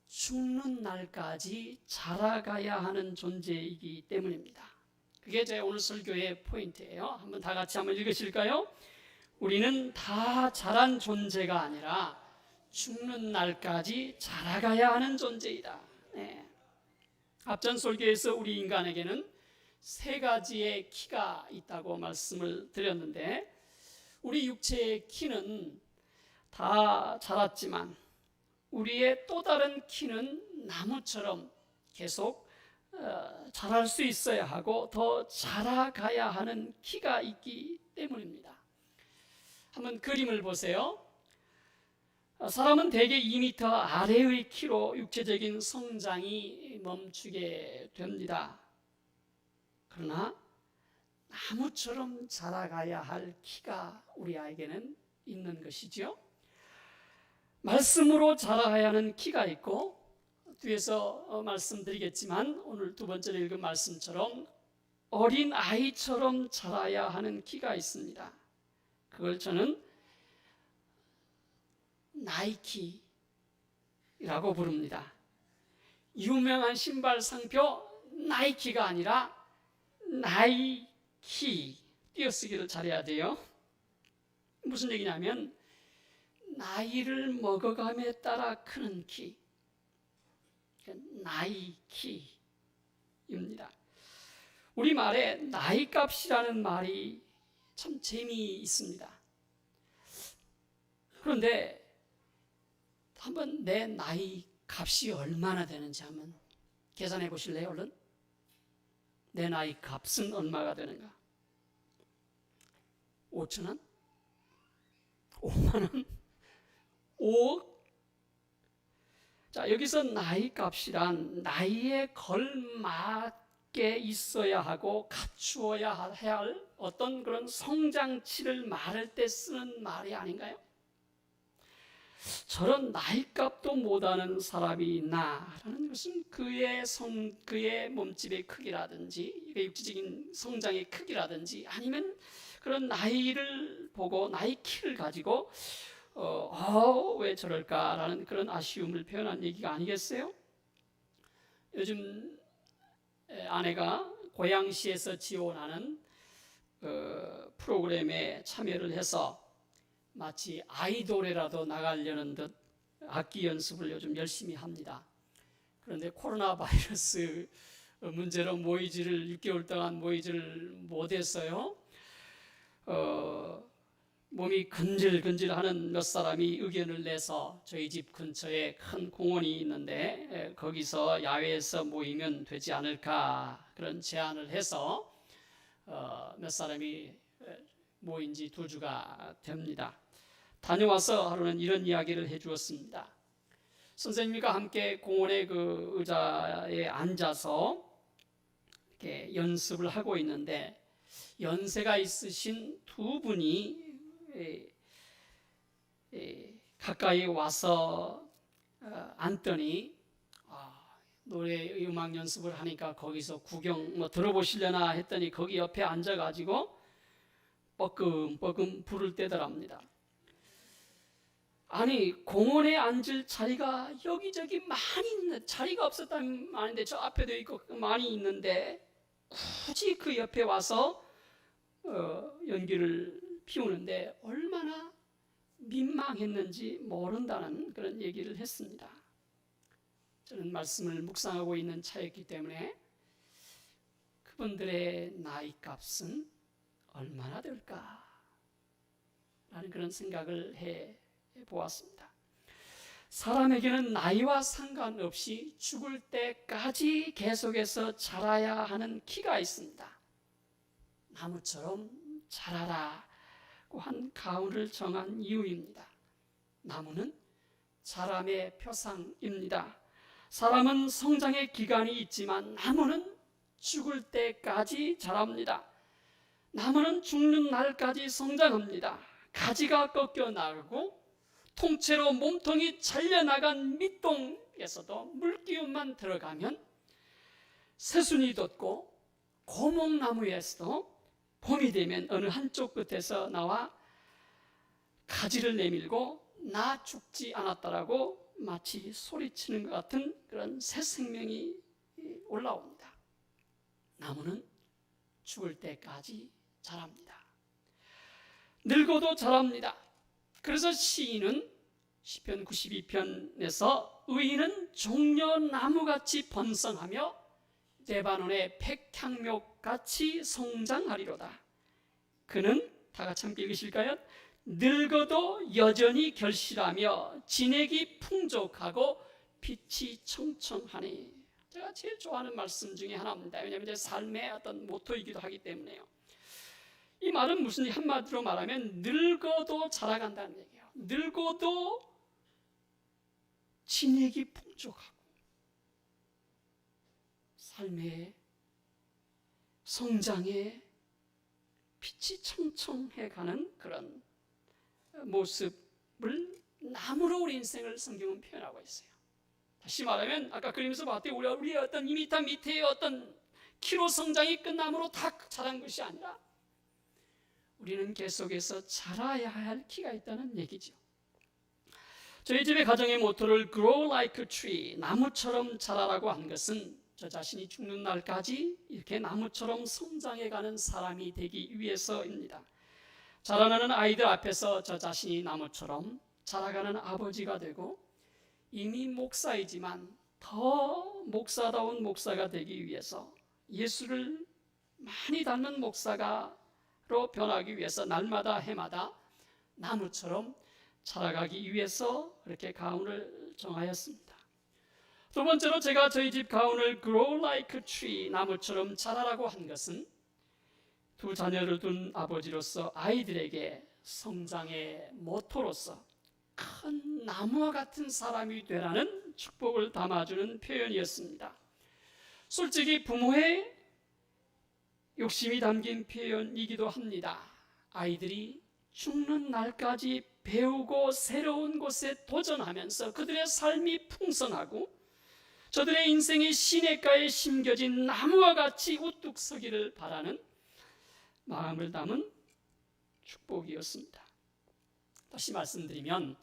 죽는 날까지 자라가야 하는 존재이기 때문입니다. 그게 제 오늘 설교의 포인트예요. 한번 다 같이 한번 읽으실까요? 우리는 다 자란 존재가 아니라 죽는 날까지 자라가야 하는 존재이다. 네. 앞전 설교에서 우리 인간에게는 세 가지의 키가 있다고 말씀을 드렸는데, 우리 육체의 키는 다 자랐지만 우리의 또 다른 키는 나무처럼 계속 자랄 수 있어야 하고 더 자라가야 하는 키가 있기 때문입니다. 한번 그림을 보세요. 사람은 대개 2m 아래의 키로 육체적인 성장이 멈추게 됩니다. 그러나 나무처럼 자라가야 할 키가 우리 아이에게는 있는 것이지요. 말씀으로 자라야 하는 키가 있고, 뒤에서 말씀드리겠지만 오늘 두 번째로 읽은 말씀처럼 어린 아이처럼 자라야 하는 키가 있습니다. 그걸 저는 나이키라고 부릅니다. 유명한 신발 상표 나이키가 아니라 나이키, 띄어쓰기를 잘해야 돼요. 무슨 얘기냐면 나이를 먹어감에 따라 크는 키, 나이키입니다. 우리말에 나이값이라는 말이 참 재미있습니다. 그런데 한번 내 나이값이 얼마나 되는지 한번 계산해 보실래요? 얼른? 내 나이값은 얼마가 되는가? 5,000원? 5만원? 5억? 자, 여기서 나이값이란 나이에 걸맞게 있어야 하고 갖추어야 할 어떤 그런 성장치를 말할 때 쓰는 말이 아닌가요? 저런 나이값도 못하는 사람이 있나라는 것은 그의 몸집의 크기라든지 육체적인 성장의 크기라든지 아니면 그런 나이를 보고 나이 키를 가지고 왜 저럴까라는 그런 아쉬움을 표현한 얘기가 아니겠어요? 요즘 아내가 고양시에서 지원하는 프로그램에 참여를 해서 마치 아이돌에라도 나가려는 듯 악기 연습을 요즘 열심히 합니다. 그런데 코로나 바이러스 문제로 모이지를 6개월 동안 모이지를 못했어요. 몸이 근질근질하는 몇 사람이 의견을 내서 저희 집 근처에 큰 공원이 있는데 거기서 야외에서 모이면 되지 않을까 그런 제안을 해서 몇 사람이 모인 지 2주가 됩니다. 다녀와서 하루는 이런 이야기를 해주었습니다. 선생님과 함께 공원의 그 의자에 앉아서 이렇게 연습을 하고 있는데 연세가 있으신 두 분이 가까이 와서 앉더니 노래 음악 연습을 하니까 거기서 구경 들어보시려나 했더니 거기 옆에 앉아가지고 뻐끔뻐끔 불을 떼더랍니다. 아니 공원에 앉을 자리가 여기저기 많이 있는 자리가 없었다면 아닌데 저 앞에도 있고 많이 있는데 굳이 그 옆에 와서 연기를 피우는데 얼마나 민망했는지 모른다는 그런 얘기를 했습니다. 저는 말씀을 묵상하고 있는 차였기 때문에 그분들의 나이값은 얼마나 될까? 라는 그런 생각을 해 보았습니다. 사람에게는 나이와 상관없이 죽을 때까지 계속해서 자라야 하는 키가 있습니다. 나무처럼 자라라고 한 가운을 정한 이유입니다. 나무는 사람의 표상입니다. 사람은 성장의 기간이 있지만 나무는 죽을 때까지 자랍니다. 나무는 죽는 날까지 성장합니다. 가지가 꺾여 나가고 통째로 몸통이 잘려나간 밑동에서도 물기운만 들어가면 새순이 돋고 고목나무에서도 봄이 되면 어느 한쪽 끝에서 나와 가지를 내밀고 나 죽지 않았다라고 마치 소리치는 것 같은 그런 새 생명이 올라옵니다. 나무는 죽을 때까지 자랍니다. 늙어도 자랍니다. 그래서 시인은 시편 92편에서 의인은 종려나무같이 번성하며 레바논의 백향목같이 성장하리로다. 그는 다 같이 함께 읽으실까요? 늙어도 여전히 결실하며 진액이 풍족하고 빛이 청청하니. 제가 제일 좋아하는 말씀 중에 하나입니다. 왜냐하면 제 삶의 어떤 모토이기도 하기 때문에요. 이 말은 무슨 한마디로 말하면 늙어도 자라간다는 얘기예요. 늙어도 진액이 풍족하고 삶의 성장에 빛이 청청해가는 그런 모습을 나무로 우리 인생을 성경은 표현하고 있어요. 다시 말하면 아까 그림에서 봤더니 우리의 어떤 2m 밑에의 어떤 키로 성장이 끝남으로 다 자란 것이 아니라 우리는 계속해서 자라야 할 키가 있다는 얘기죠. 저희 집의 가정의 모토를 Grow like a tree, 나무처럼 자라라고 한 것은 저 자신이 죽는 날까지 이렇게 나무처럼 성장해가는 사람이 되기 위해서입니다. 자라나는 아이들 앞에서 저 자신이 나무처럼 자라가는 아버지가 되고 이미 목사이지만 더 목사다운 목사가 되기 위해서 예수를 많이 닮은 목사로 변하기 위해서 날마다 해마다 나무처럼 자라가기 위해서 그렇게 가운을 정하였습니다. 두 번째로 제가 저희 집 가운을 Grow like a tree, 나무처럼 자라라고 한 것은 두 자녀를 둔 아버지로서 아이들에게 성장의 모토로서 큰 나무와 같은 사람이 되라는 축복을 담아주는 표현이었습니다. 솔직히 부모의 욕심이 담긴 표현이기도 합니다. 아이들이 죽는 날까지 배우고 새로운 곳에 도전하면서 그들의 삶이 풍성하고 저들의 인생이 시냇가에 심겨진 나무와 같이 우뚝 서기를 바라는 마음을 담은 축복이었습니다. 다시 말씀드리면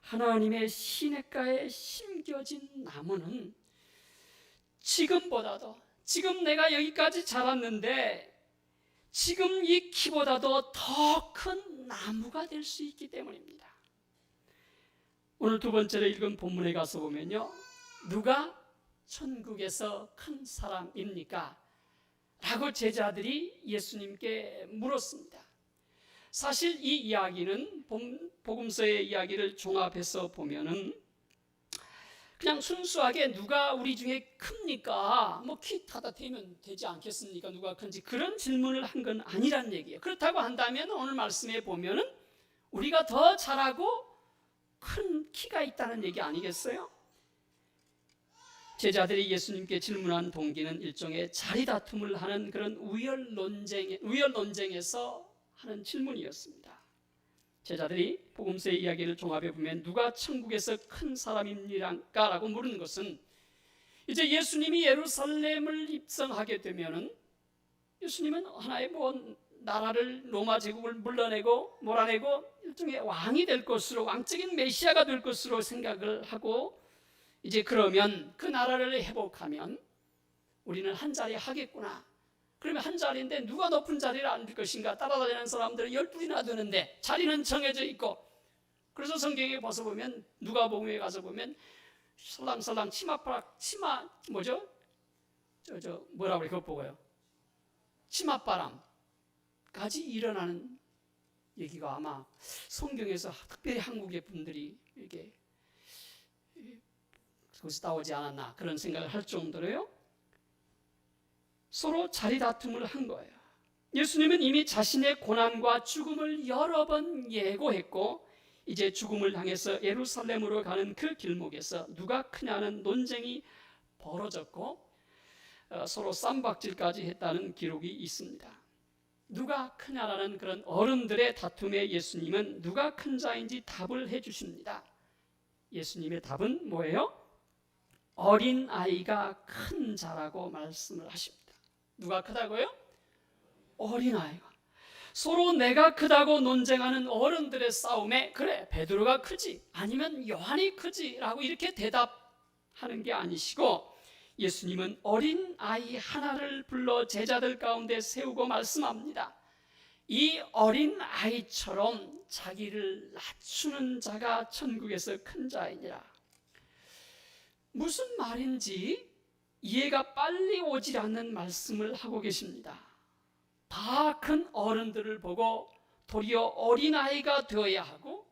하나님의 시냇가에 심겨진 나무는 지금보다도 지금 내가 여기까지 자랐는데 지금 이 키보다도 더 큰 나무가 될 수 있기 때문입니다. 오늘 두 번째로 읽은 본문에 가서 보면요, 누가 천국에서 큰 사람입니까? 라고 제자들이 예수님께 물었습니다. 사실 이 이야기는 복음서의 이야기를 종합해서 보면은 그냥 순수하게 누가 우리 중에 큽니까? 뭐 키 타다 되면 되지 않겠습니까? 누가 큰지 그런 질문을 한 건 아니란 얘기예요. 그렇다고 한다면 오늘 말씀에 보면은 우리가 더 잘하고 큰 키가 있다는 얘기 아니겠어요? 제자들이 예수님께 질문한 동기는 일종의 자리 다툼을 하는 그런 우열 논쟁에서 하는 질문이었습니다. 제자들이 복음서의 이야기를 종합해 보면 누가 천국에서 큰 사람입니까? 라고 물은 것은 이제 예수님이 예루살렘을 입성하게 되면은 예수님은 하나의 나라를 로마 제국을 몰아내고 일종의 왕이 될 것으로, 왕적인 메시아가 될 것으로 생각을 하고 이제 그러면 그 나라를 회복하면 우리는 한 자리 하겠구나. 그러면 한 자리인데 누가 높은 자리를 앉을 것인가? 따라다니는 사람들은 12이나 되는데 자리는 정해져 있고, 그래서 성경에 가서 보면 누가복음에 가서 보면 설랑설랑 뭐라고 그래? 그거 보고요. 치맛바람, 까지 일어나는 얘기가 아마 성경에서 특별히 한국의 분들이 이렇게 거기서 나오지 않았나 그런 생각을 할 정도로요. 서로 자리 다툼을 한 거예요. 예수님은 이미 자신의 고난과 죽음을 여러 번 예고했고 이제 죽음을 향해서 예루살렘으로 가는 그 길목에서 누가 크냐는 논쟁이 벌어졌고 서로 쌈박질까지 했다는 기록이 있습니다. 누가 크냐라는 그런 어른들의 다툼에 예수님은 누가 큰 자인지 답을 해주십니다. 예수님의 답은 뭐예요? 어린 아이가 큰 자라고 말씀을 하십니다. 누가 크다고요? 어린 아이가. 서로 내가 크다고 논쟁하는 어른들의 싸움에 그래 베드로가 크지 아니면 요한이 크지라고 이렇게 대답하는 게 아니시고 예수님은 어린 아이 하나를 불러 제자들 가운데 세우고 말씀합니다. 이 어린 아이처럼 자기를 낮추는 자가 천국에서 큰 자이니라. 무슨 말인지 이해가 빨리 오질 않는 말씀을 하고 계십니다. 다 큰 어른들을 보고 도리어 어린아이가 되어야 하고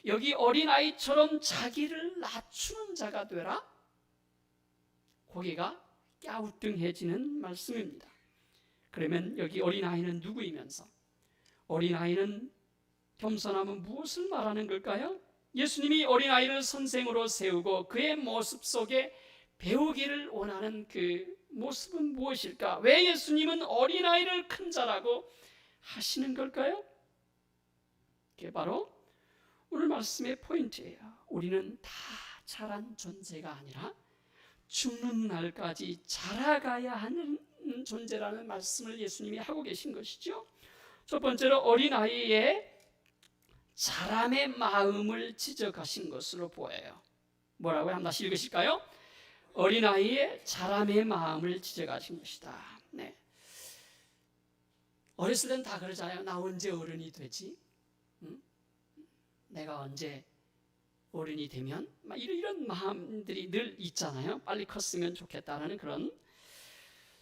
여기 어린아이처럼 자기를 낮추는 자가 되라? 고개가 갸우뚱해지는 말씀입니다. 그러면 여기 어린아이는 누구이면서 어린아이는 겸손하면 무엇을 말하는 걸까요? 예수님이 어린아이를 선생으로 세우고 그의 모습 속에 배우기를 원하는 그 모습은 무엇일까? 왜 예수님은 어린아이를 큰 자라고 하시는 걸까요? 그게 바로 오늘 말씀의 포인트예요. 우리는 다 자란 존재가 아니라 죽는 날까지 자라가야 하는 존재라는 말씀을 예수님이 하고 계신 것이죠. 첫 번째로 어린아이의 자람의 마음을 지적하신 것으로 보여요. 뭐라고요? 한 다시 읽으실까요? 어린아이의 자람의 마음을 지적하신 것이다. 네. 어렸을 땐 다 그러잖아요. 나 언제 어른이 되지? 응? 내가 언제 어른이 되면? 막 이런 마음들이 늘 있잖아요. 빨리 컸으면 좋겠다는 그런.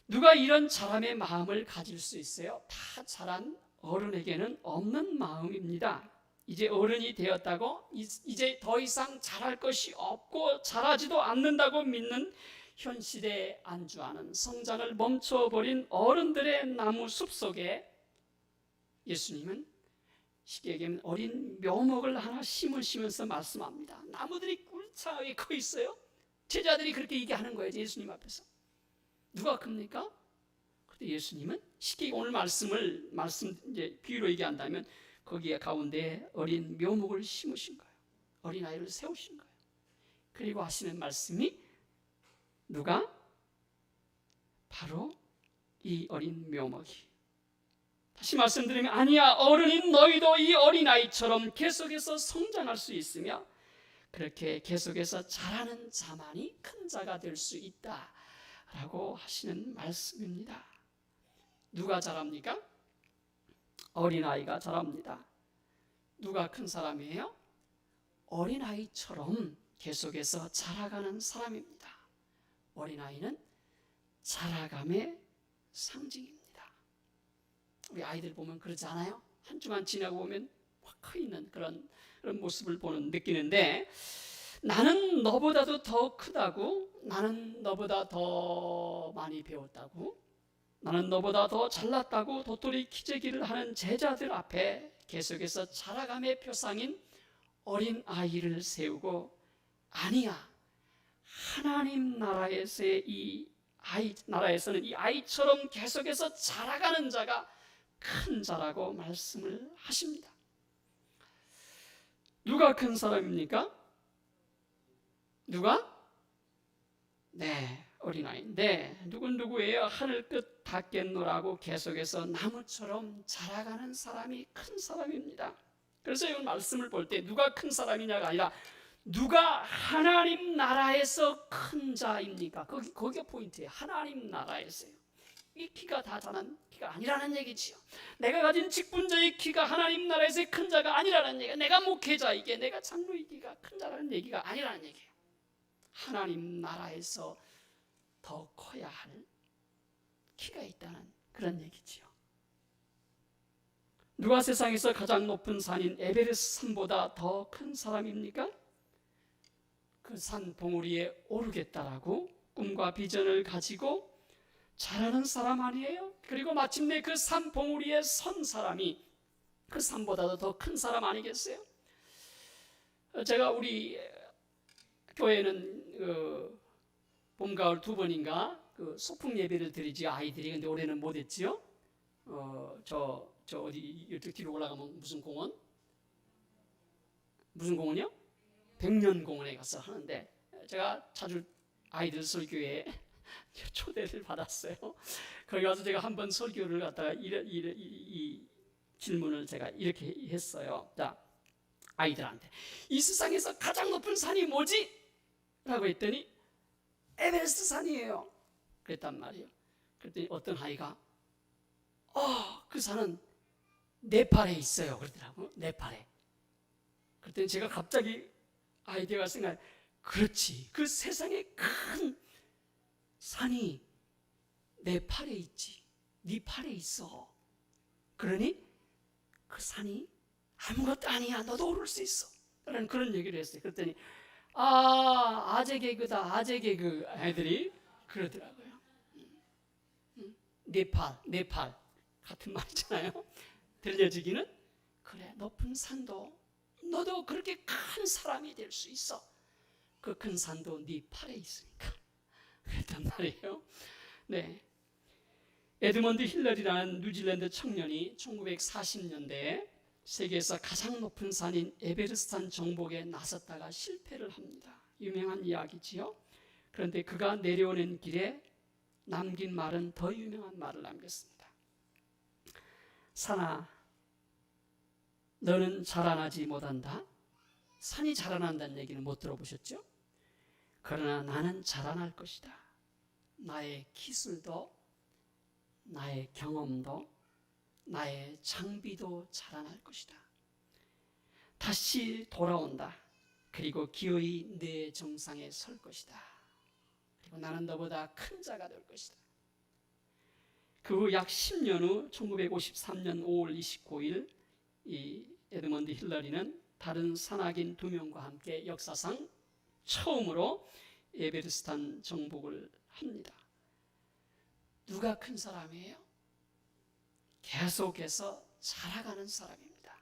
누가 이런 자람의 마음을 가질 수 있어요? 다 자란 어른에게는 없는 마음입니다. 이제 어른이 되었다고 이제 더 이상 자랄 것이 없고 자라지도 않는다고 믿는 현 시대에 안주하는 성장을 멈춰버린 어른들의 나무 숲 속에 예수님은 쉽게 얘기하면 어린 묘목을 하나 심으시면서 말씀합니다. 나무들이 꿀차게 커 있어요. 제자들이 그렇게 얘기하는 거예요. 예수님 앞에서. 누가 큽니까? 근데 예수님은 쉽게 오늘 이제 비유로 얘기한다면 거기에 가운데 어린 묘목을 심으신 거예요. 어린아이를 세우신 거예요. 그리고 하시는 말씀이 누가? 바로 이 어린 묘목이. 다시 말씀드리면 아니야 어른인 너희도 이 어린아이처럼 계속해서 성장할 수 있으며 그렇게 계속해서 자라는 자만이 큰 자가 될 수 있다라고 하시는 말씀입니다. 누가 자랍니까? 어린아이가 자랍니다. 누가 큰 사람이에요? 어린아이처럼 계속해서 자라가는 사람입니다. 어린아이는 자라감의 상징입니다. 우리 아이들 보면 그러지 않아요? 한 주만 지나고 보면 확 커 있는 그런 모습을 느끼는데 나는 너보다도 더 크다고, 나는 너보다 더 많이 배웠다고, 나는 너보다 더 잘났다고 도토리 키재기를 하는 제자들 앞에 계속해서 자라감의 표상인 어린 아이를 세우고 아니야 하나님 나라에서는 이 아이처럼 계속해서 자라가는 자가 큰 자라고 말씀을 하십니다. 누가 큰 사람입니까? 누가? 네, 어린아이인데 누구예요? 하늘 끝 닿겠노라고 계속해서 나무처럼 자라가는 사람이 큰 사람입니다. 그래서 이 말씀을 볼 때 누가 큰 사람이냐가 아니라 누가 하나님 나라에서 큰 자입니까? 거기가 포인트예요. 하나님 나라에서요. 이 키가 다 자란 키가 아니라는 얘기지요. 내가 가진 직분자의 키가 하나님 나라에서의 큰 자가 아니라는 얘기가, 내가 목회자이게 내가 장로이기가 큰 자라는 얘기가 아니라는 얘기예요. 하나님 나라에서 더 커야 할 키가 있다는 그런 얘기지요. 누가 세상에서 가장 높은 산인 에베레스트 산보다 더 큰 사람입니까? 그 산 봉우리에 오르겠다라고 꿈과 비전을 가지고 잘하는 사람 아니에요? 그리고 마침내 그 산 봉우리에 선 사람이 그 산보다도 더 큰 사람 아니겠어요? 제가 우리 교회는 봄, 가을 두 번인가 소풍 예배를 드리지 아이들이. 근데 올해는 못 했지요. 저 어디 이렇게 뒤로 올라가면 무슨 공원? 무슨 공원이요? 백년공원에 가서 하는데 제가 자주 아이들 설교에 초대를 받았어요. 거기 가서 제가 한번 설교를 갖다가 이 질문을 제가 이렇게 했어요. 자, 아이들한테 이 세상에서 가장 높은 산이 뭐지? 라고 했더니 에베레스트 산이에요. 그랬단 말이에요. 그랬더니 어떤 아이가 그 산은 네팔에 있어요. 그러더라고요. 네팔에. 그랬더니 제가 갑자기 아이디어가 생각해. 그렇지. 그 세상에 큰 산이 내 팔에 있지. 네 팔에 있어. 그러니 그 산이 아무것도 아니야. 너도 오를 수 있어. 라는 그런 얘기를 했어요. 그랬더니 아재 개그다. 아재 개그. 애들이 그러더라고요. 네팔 같은 말이잖아요. 들려지기는 그래. 높은 산도 너도 그렇게 큰 사람이 될 수 있어. 그 큰 산도 네 팔에 있으니까. 그랬단 말이에요. 네. 에드먼드 힐러리라는 뉴질랜드 청년이 1940년대에 세계에서 가장 높은 산인 에베레스트 산 정복에 나섰다가 실패를 합니다. 유명한 이야기지요. 그런데 그가 내려오는 길에 남긴 말은 더 유명한 말을 남겼습니다. 산아, 너는 자라나지 못한다. 산이 자라난다는 얘기는 못 들어보셨죠? 그러나 나는 자라날 것이다. 나의 기술도, 나의 경험도, 나의 장비도 자라날 것이다. 다시 돌아온다. 그리고 기어이 내 정상에 설 것이다. 그리고 나는 너보다 큰 자가 될 것이다. 그 후 약 10년 후 1953년 5월 29일 이 에드먼드 힐러리는 다른 산악인 2명과 함께 역사상 처음으로 에베레스트 산 정복을 합니다. 누가 큰 사람이에요? 계속해서 자라가는 사람입니다.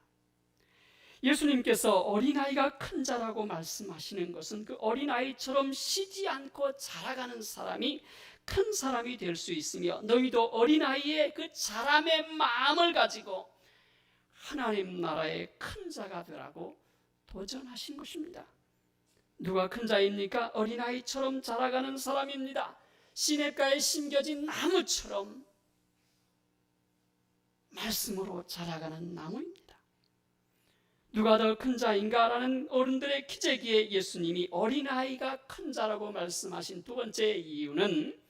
예수님께서 어린아이가 큰 자라고 말씀하시는 것은 그 어린아이처럼 쉬지 않고 자라가는 사람이 큰 사람이 될 수 있으며, 너희도 어린아이의 그 자람의 마음을 가지고 하나님 나라의 큰 자가 되라고 도전하신 것입니다. 누가 큰 자입니까? 어린아이처럼 자라가는 사람입니다. 시냇가에 심겨진 나무처럼 말씀으로 자라가는 나무입니다. 누가 더 큰 자인가? 라는 어른들의 기재기에 예수님이 어린아이가 큰 자라고 말씀하신 두 번째 이유는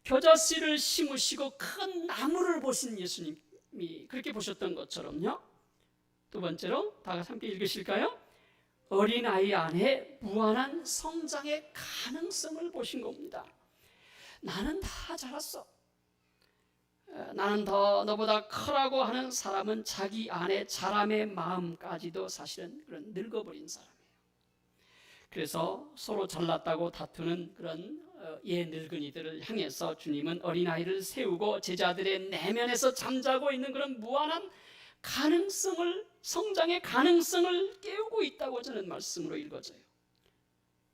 겨자씨를 심으시고 큰 나무를 보신 예수님이 그렇게 보셨던 것처럼요. 두 번째로 다 같이 함께 읽으실까요? 어린아이 안에 무한한 성장의 가능성을 보신 겁니다. 나는 다 자랐어. 나는 더 너보다 크라고 하는 사람은 자기 안에 자람의 마음까지도 사실은 그런 늙어버린 사람이에요. 그래서 서로 잘났다고 다투는 그런 늙은이들을 향해서 주님은 어린아이를 세우고 제자들의 내면에서 잠자고 있는 그런 무한한 가능성을, 성장의 가능성을 깨우고 있다고 저는 말씀으로 읽어져요.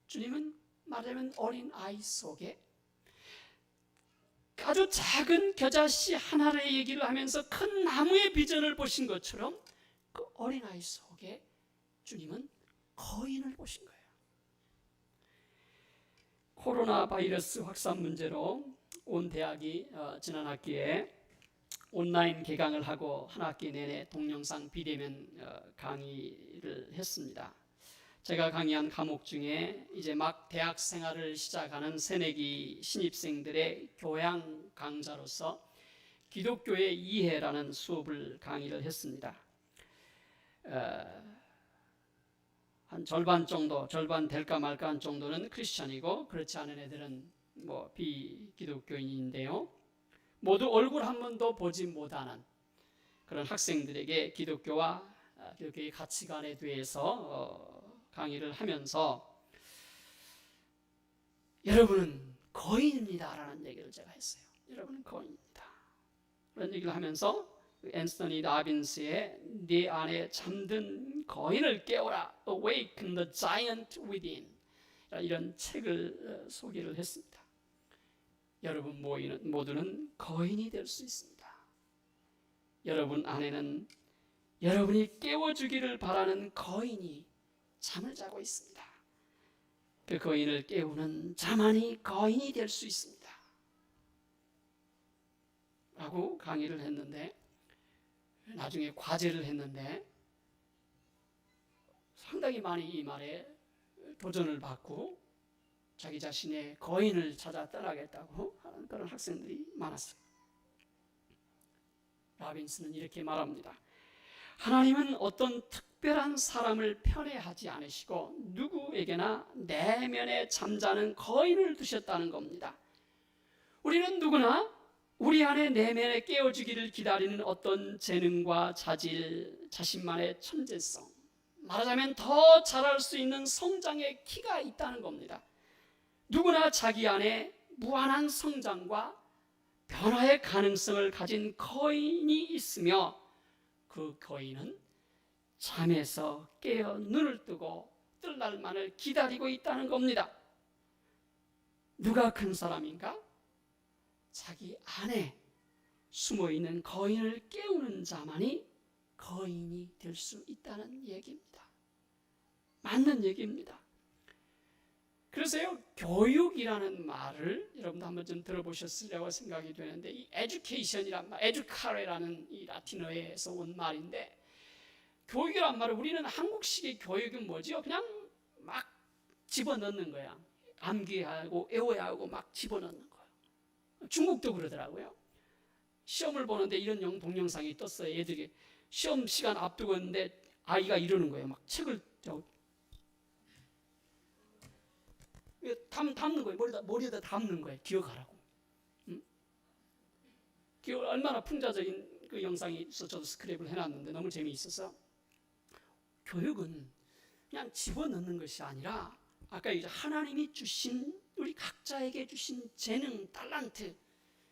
주님은 말하자면 어린아이 속에 아주 작은 겨자씨 하나의 얘기를 하면서 큰 나무의 비전을 보신 것처럼 그 어린아이 속에 주님은 거인을 보신 거예요. 코로나 바이러스 확산 문제로 온 대학이 지난 학기에 온라인 개강을 하고 한 학기 내내 동영상 비대면 강의를 했습니다. 제가 강의한 과목 중에 이제 막 대학 생활을 시작하는 새내기 신입생들의 교양 강좌로서 기독교의 이해라는 수업을 강의를 했습니다. 한 절반 정도, 절반 될까 말까 한 정도는 크리스천이고 그렇지 않은 애들은 뭐 비기독교인인데요. 모두 얼굴 한 번도 보지 못하는 그런 학생들에게 기독교의 가치관에 대해서 강의를 하면서 여러분은 거인입니다라는 얘기를 제가 했어요. 여러분은 거인입니다. 그런 얘기를 하면서 앤서니 라빈스의 네 안에 잠든 거인을 깨워라, Awaken the Giant Within, 이런 책을 소개를 했습니다. 여러분 모두는 거인이 될 수 있습니다. 여러분 안에는 여러분이 깨워주기를 바라는 거인이 잠을 자고 있습니다. 그 거인을 깨우는 자만이 거인이 될 수 있습니다. 라고 강의를 했는데, 나중에 과제를 했는데 상당히 많이 이 말에 도전을 받고 자기 자신의 거인을 찾아 떠나겠다고 하는 그런 학생들이 많았어요. 라빈스는 이렇게 말합니다. 하나님은 어떤 특별한 사람을 편애하지 않으시고 누구에게나 내면에 잠자는 거인을 두셨다는 겁니다. 우리는 누구나 우리 안에 내면에 깨워주기를 기다리는 어떤 재능과 자질, 자신만의 천재성, 말하자면 더 잘할 수 있는 성장의 키가 있다는 겁니다. 누구나 자기 안에 무한한 성장과 변화의 가능성을 가진 거인이 있으며 그 거인은 잠에서 깨어 눈을 뜨고 뜰 날만을 기다리고 있다는 겁니다. 누가 큰 사람인가? 자기 안에 숨어있는 거인을 깨우는 자만이 거인이 될 수 있다는 얘기입니다. 맞는 얘기입니다. 그래서요, 교육이라는 말을 여러분도 한번 좀 들어보셨으리라고 생각이 되는데, 이 education이란 말, educare라는 이 라틴어에서 온 말인데, 교육이란 말을 우리는 한국식의 교육은 뭐지요? 그냥 막 집어넣는 거야. 암기하고 외워야 하고 막 집어넣는 거야. 중국도 그러더라고요. 시험을 보는데 이런 동영상이 떴어요. 애들이 시험 시간 앞두고 있는데 아이가 이러는 거예요. 막 책을 담는 거예요. 머리에다 담는 거예요. 기억하라고. 기억 얼마나 풍자적인 그 영상이 있어. 저도 스크랩을 해놨는데 너무 재미있어서. 교육은 그냥 집어넣는 것이 아니라 아까 이제 하나님이 주신 우리 각자에게 주신 재능, 달란트,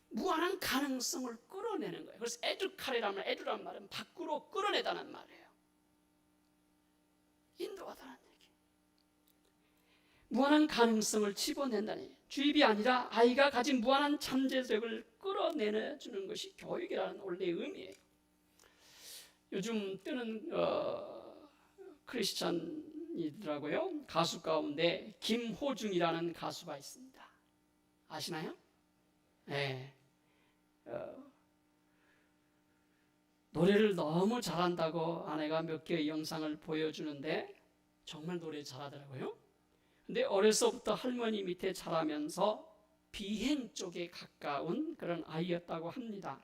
무한한 가능성을 끌어내는 거예요. 그래서 에듀라는 말은 밖으로 끌어내다는 말이에요. 인도하다는 얘기. 무한한 가능성을 집어낸다는 얘기. 주입이 아니라 아이가 가진 무한한 잠재력을 끌어내주는 것이 교육이라는 원래의 의미예요. 요즘 뜨는 크리스찬이더라고요. 가수 가운데 김호중이라는 가수가 있습니다. 아시나요? 네. 노래를 너무 잘한다고 아내가 몇 개의 영상을 보여주는데 정말 노래 잘하더라고요. 근데 어려서부터 할머니 밑에 자라면서 비행 쪽에 가까운 그런 아이였다고 합니다.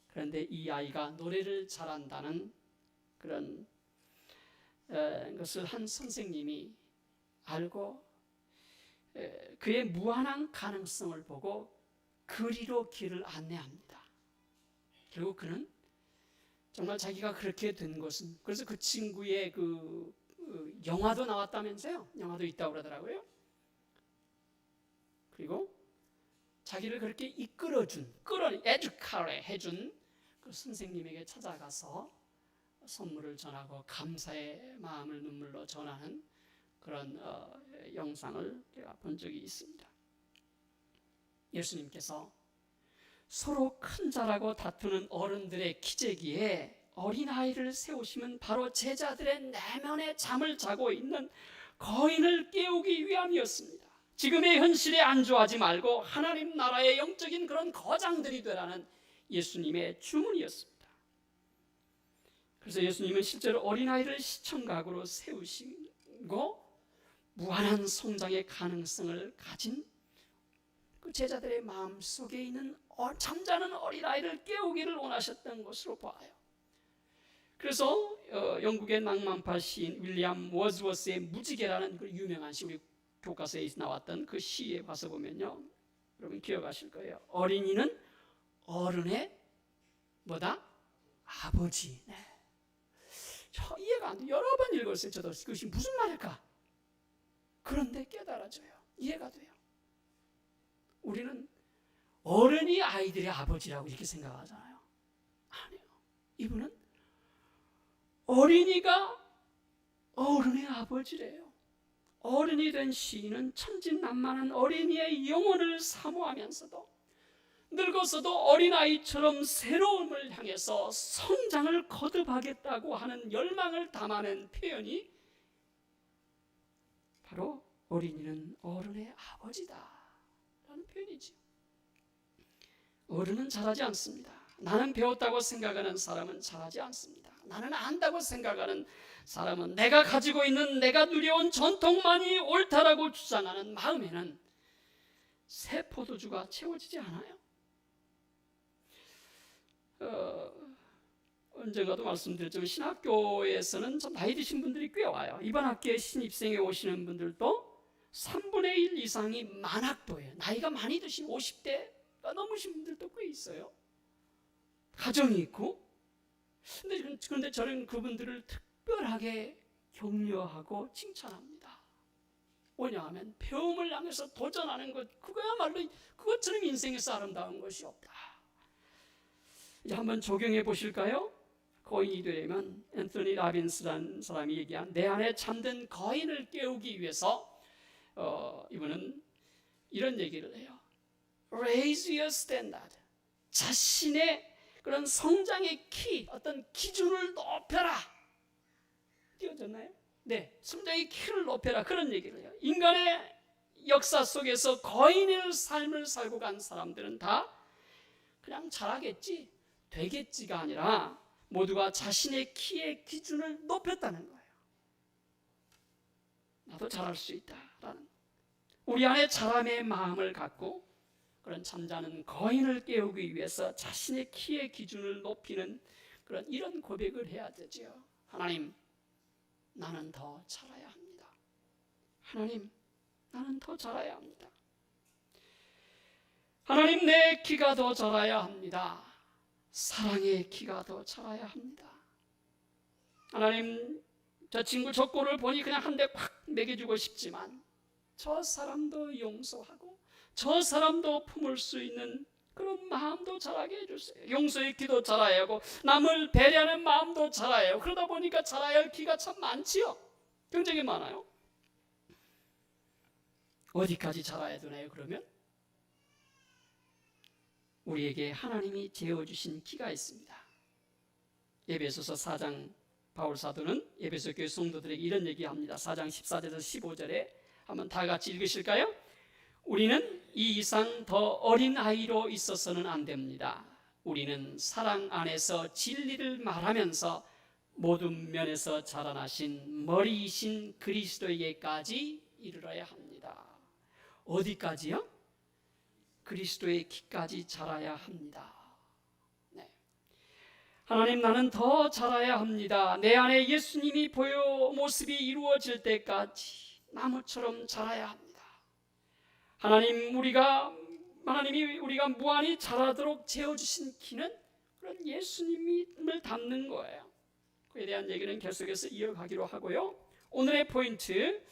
그런데 이 아이가 노래를 잘한다는 그런 것을 한 선생님이 알고 그의 무한한 가능성을 보고 그리로 길을 안내합니다. 결국 그는 정말 자기가 그렇게 된 것은, 그래서 그 친구의 그 영화도 나왔다면서요. 영화도 있다고 그러더라고요. 그리고 자기를 그렇게 에듀카레 해준 그 선생님에게 찾아가서 선물을 전하고 감사의 마음을 눈물로 전하는 그런 영상을 제가 본 적이 있습니다. 예수님께서 서로 큰 자라고 다투는 어른들의 기재기에 어린아이를 세우시면 바로 제자들의 내면에 잠을 자고 있는 거인을 깨우기 위함이었습니다. 지금의 현실에 안주하지 말고 하나님 나라의 영적인 그런 거장들이 되라는 예수님의 주문이었습니다. 그래서 예수님은 실제로 어린아이를 시청각으로 세우시고 무한한 성장의 가능성을 가진 그 제자들의 마음속에 있는 잠자는 어린아이를 깨우기를 원하셨던 것으로 봐요. 그래서 영국의 낭만파 시인 윌리엄 워즈워스의 무지개라는 그 유명한 시, 우리 교과서에 나왔던 그 시에 가서 보면요, 여러분 기억하실 거예요. 어린이는 어른의 뭐다? 아버지. 네. 저 이해가 안 돼. 여러 번 읽었어요. 저도 그것이 무슨 말일까? 그런데 깨달아져요. 이해가 돼요. 우리는 어른이 아이들의 아버지라고 이렇게 생각하잖아요. 아니요. 이분은 어린이가 어른의 아버지래요. 어른이 된 시인은 천진난만한 어린이의 영혼을 사모하면서도 늙어서도 어린아이처럼 새로움을 향해서 성장을 거듭하겠다고 하는 열망을 담아낸 표현이 바로 어린이는 어른의 아버지다 라는 표현이죠. 어른은 잘하지 않습니다. 나는 배웠다고 생각하는 사람은 잘하지 않습니다. 나는 안다고 생각하는 사람은 내가 가지고 있는 내가 누려온 전통만이 옳다라고 주장하는 마음에는 새 포도주가 채워지지 않아요. 언젠가도 말씀드렸지만 신학교에서는 좀 나이 드신 분들이 꽤 와요. 이번 학기에 신입생에 오시는 분들도 3분의 1 이상이 만학도예요. 나이가 많이 드신 50대가 넘으신 분들도 꽤 있어요. 가정이 있고. 그런데 저는 그분들을 특별하게 격려하고 칭찬합니다. 왜냐하면 배움을 향해서 도전하는 것, 그거야말로 그것처럼 인생에서 아름다운 것이 없다. 이제 한번 적용해 보실까요? 거인이 되려면 앤서니 라빈스라는 사람이 얘기한 내 안에 잠든 거인을 깨우기 위해서 이분은 이런 얘기를 해요. Raise your standard. 자신의 그런 성장의 키, 어떤 기준을 높여라. 띄워졌나요? 네, 성장의 키를 높여라. 그런 얘기를 해요. 인간의 역사 속에서 거인의 삶을 살고 간 사람들은 다 그냥 잘하겠지, 되겠지가 아니라 모두가 자신의 키의 기준을 높였다는 거예요. 나도 잘할 수 있다라는, 우리 안에 자람의 마음을 갖고 그런 잠자는 거인을 깨우기 위해서 자신의 키의 기준을 높이는 그런 이런 고백을 해야 되죠. 하나님, 나는 더 자라야 합니다. 하나님, 나는 더 자라야 합니다. 하나님, 내 키가 더 자라야 합니다. 사랑의 키가 더 자라야 합니다. 하나님, 저 친구 저 꼴을 보니 그냥 한 대 팍 매겨주고 싶지만 저 사람도 용서하고 저 사람도 품을 수 있는 그런 마음도 자라게 해주세요. 용서의 키도 자라야 하고 남을 배려하는 마음도 자라야 해요. 그러다 보니까 자라야 할 키가 참 많지요. 굉장히 많아요. 어디까지 자라야 되나요? 그러면 우리에게 하나님이 재어주신 키가 있습니다. 에베소서 4장 바울 사도는 에베소 교회 성도들에게 이런 얘기합니다. 4장 14절에서 15절에 한번 다 같이 읽으실까요? 우리는 이 이상 더 어린 아이로 있어서는 안 됩니다. 우리는 사랑 안에서 진리를 말하면서 모든 면에서 자라나신 머리이신 그리스도에게까지 이르러야 합니다. 어디까지요? 그리스도의 키까지 자라야 합니다. 네. 하나님, 나는 더 자라야 합니다. 내 안에 예수님이 보여 모습이 이루어질 때까지 나무처럼 자라야 합니다. 하나님이 우리가 무한히 자라도록 재어주신 키는 그런 예수님을 닮는 거예요. 그에 대한 얘기는 계속해서 이어가기로 하고요. 오늘의 포인트,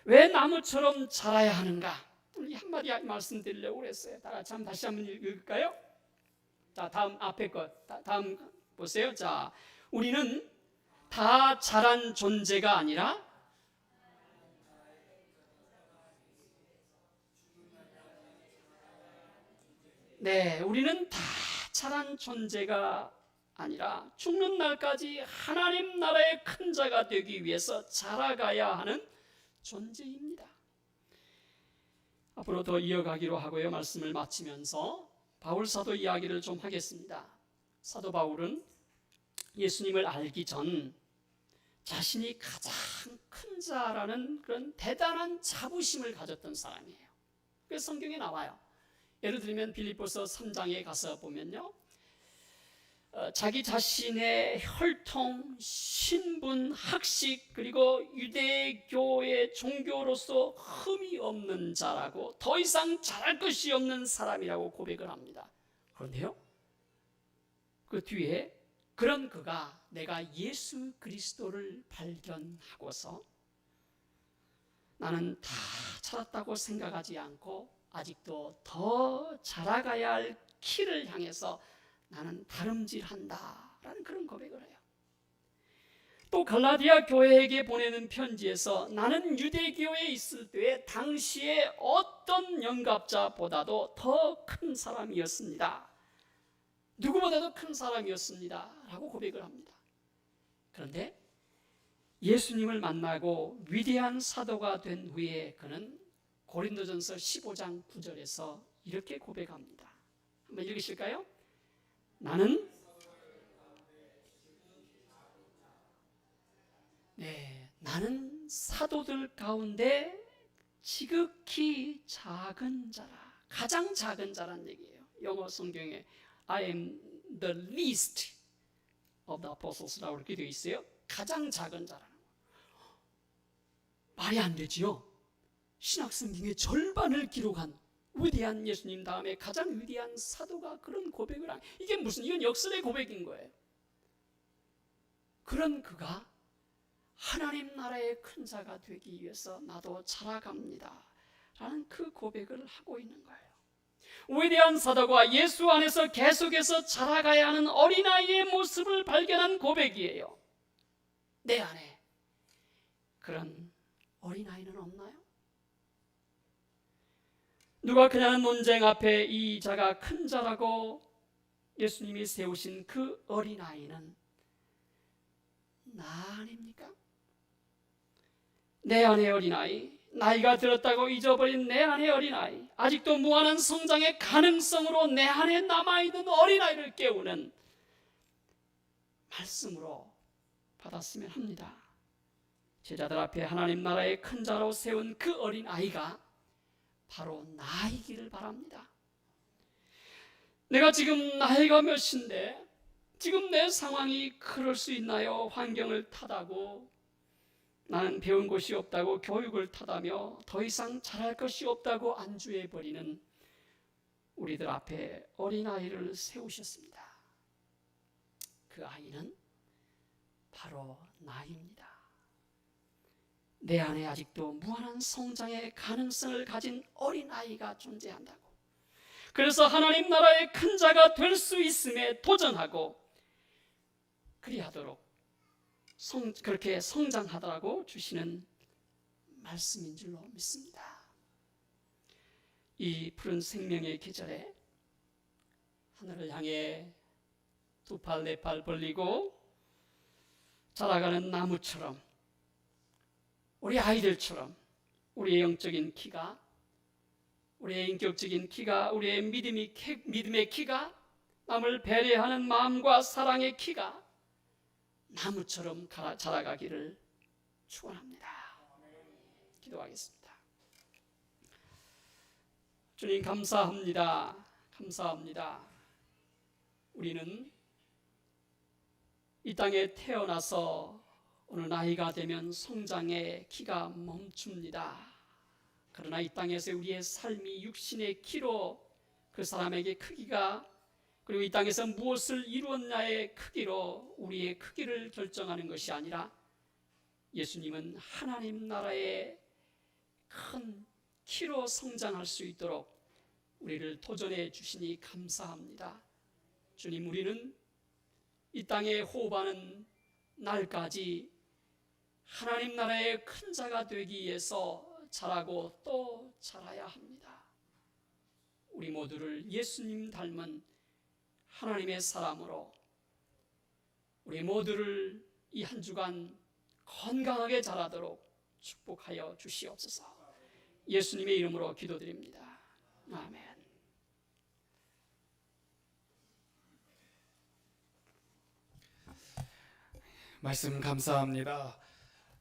왜 나무처럼 자라야 하는가? 한마디 말씀드리려고 그랬어요. 다 같이 다시 한번 읽을까요? 자, 다음 앞에 것, 다음 보세요. 자, 우리는 다 자란 존재가 아니라 우리는 다 자란 존재가 아니라 죽는 날까지 하나님 나라의 큰 자가 되기 위해서 자라가야 하는 존재입니다. 앞으로 더 이어가기로 하고요. 말씀을 마치면서 바울 사도 이야기를 좀 하겠습니다. 사도 바울은 예수님을 알기 전 자신이 가장 큰 자라는 그런 대단한 자부심을 가졌던 사람이에요. 그래서 성경에 나와요. 예를 들면 빌립보서 3장에 가서 보면요, 자기 자신의 혈통, 신분, 학식, 그리고 유대교의 종교로서 흠이 없는 자라고 더 이상 잘할 것이 없는 사람이라고 고백을 합니다. 그런데요, 그 뒤에 그런 그가 내가 예수 그리스도를 발견하고서 나는 다 찾았다고 생각하지 않고 아직도 더 자라가야 할 키를 향해서 나는 다름질한다라는 그런 고백을 해요. 또 갈라디아 교회에게 보내는 편지에서 나는 유대교회에 있을 때 당시에 어떤 영갑자보다도 더 큰 사람이었습니다. 누구보다도 큰 사람이었습니다 라고 고백을 합니다. 그런데 예수님을 만나고 위대한 사도가 된 후에 그는 고린도전서 15장 9절에서 이렇게 고백합니다. 한번 읽으실까요? 나는 사도들 가운데 지극히 작은 자라. 가장 작은 자란 얘기예요. 영어 성경에 I am the least of the apostles라고 이렇게 되어 있어요. 가장 작은 자라는 거예요. 말이 안 되지요. 신약 성경의 절반을 기록한 위대한 예수님 다음에 가장 위대한 사도가 그런 고백을 한, 이게 무슨, 이건 역설의 고백인 거예요. 그런 그가 하나님 나라의 큰 자가 되기 위해서 나도 자라갑니다 라는 그 고백을 하고 있는 거예요. 위대한 사도가 예수 안에서 계속해서 자라가야 하는 어린아이의 모습을 발견한 고백이에요. 내 안에 그런 어린아이는 없나요? 누가 그냐는 논쟁 앞에 이 자가 큰 자라고 예수님이 세우신 그 어린아이는 나 아닙니까? 내 안의 어린아이, 나이가 들었다고 잊어버린 내 안의 어린아이, 아직도 무한한 성장의 가능성으로 내 안에 남아있는 어린아이를 깨우는 말씀으로 받았으면 합니다. 제자들 앞에 하나님 나라의 큰 자로 세운 그 어린아이가 바로 나이기를 바랍니다. 내가 지금 나이가 몇인데 지금 내 상황이 그럴 수 있나요? 환경을 탓하고 나는 배운 것이 없다고 교육을 탓하며 더 이상 잘할 것이 없다고 안주해버리는 우리들 앞에 어린아이를 세우셨습니다. 그 아이는 바로 나입니다. 내 안에 아직도 무한한 성장의 가능성을 가진 어린아이가 존재한다고, 그래서 하나님 나라의 큰 자가 될 수 있음에 도전하고 그리하도록 그렇게 성장하더라고 주시는 말씀인 줄로 믿습니다. 이 푸른 생명의 계절에 하늘을 향해 두 팔 네 팔 벌리고 자라가는 나무처럼 우리 아이들처럼 우리의 영적인 키가, 우리의 인격적인 키가, 우리의 믿음의 키가, 남을 배려하는 마음과 사랑의 키가 나무처럼 자라가기를 축원합니다. 기도하겠습니다. 주님 감사합니다. 감사합니다. 우리는 이 땅에 태어나서 어느 나이가 되면 성장의 키가 멈춥니다. 그러나 이 땅에서 우리의 삶이 육신의 키로 그 사람에게 크기가, 그리고 이 땅에서 무엇을 이루었냐의 크기로 우리의 크기를 결정하는 것이 아니라 예수님은 하나님 나라의 큰 키로 성장할 수 있도록 우리를 도전해 주시니 감사합니다. 주님, 우리는 이 땅에 호흡하는 날까지 하나님 나라의 큰 자가 되기 위해서 자라고 또 자라야 합니다. 우리 모두를 예수님 닮은 하나님의 사람으로, 우리 모두를 이 한 주간 건강하게 자라도록 축복하여 주시옵소서. 예수님의 이름으로 기도드립니다. 아멘. 말씀 감사합니다.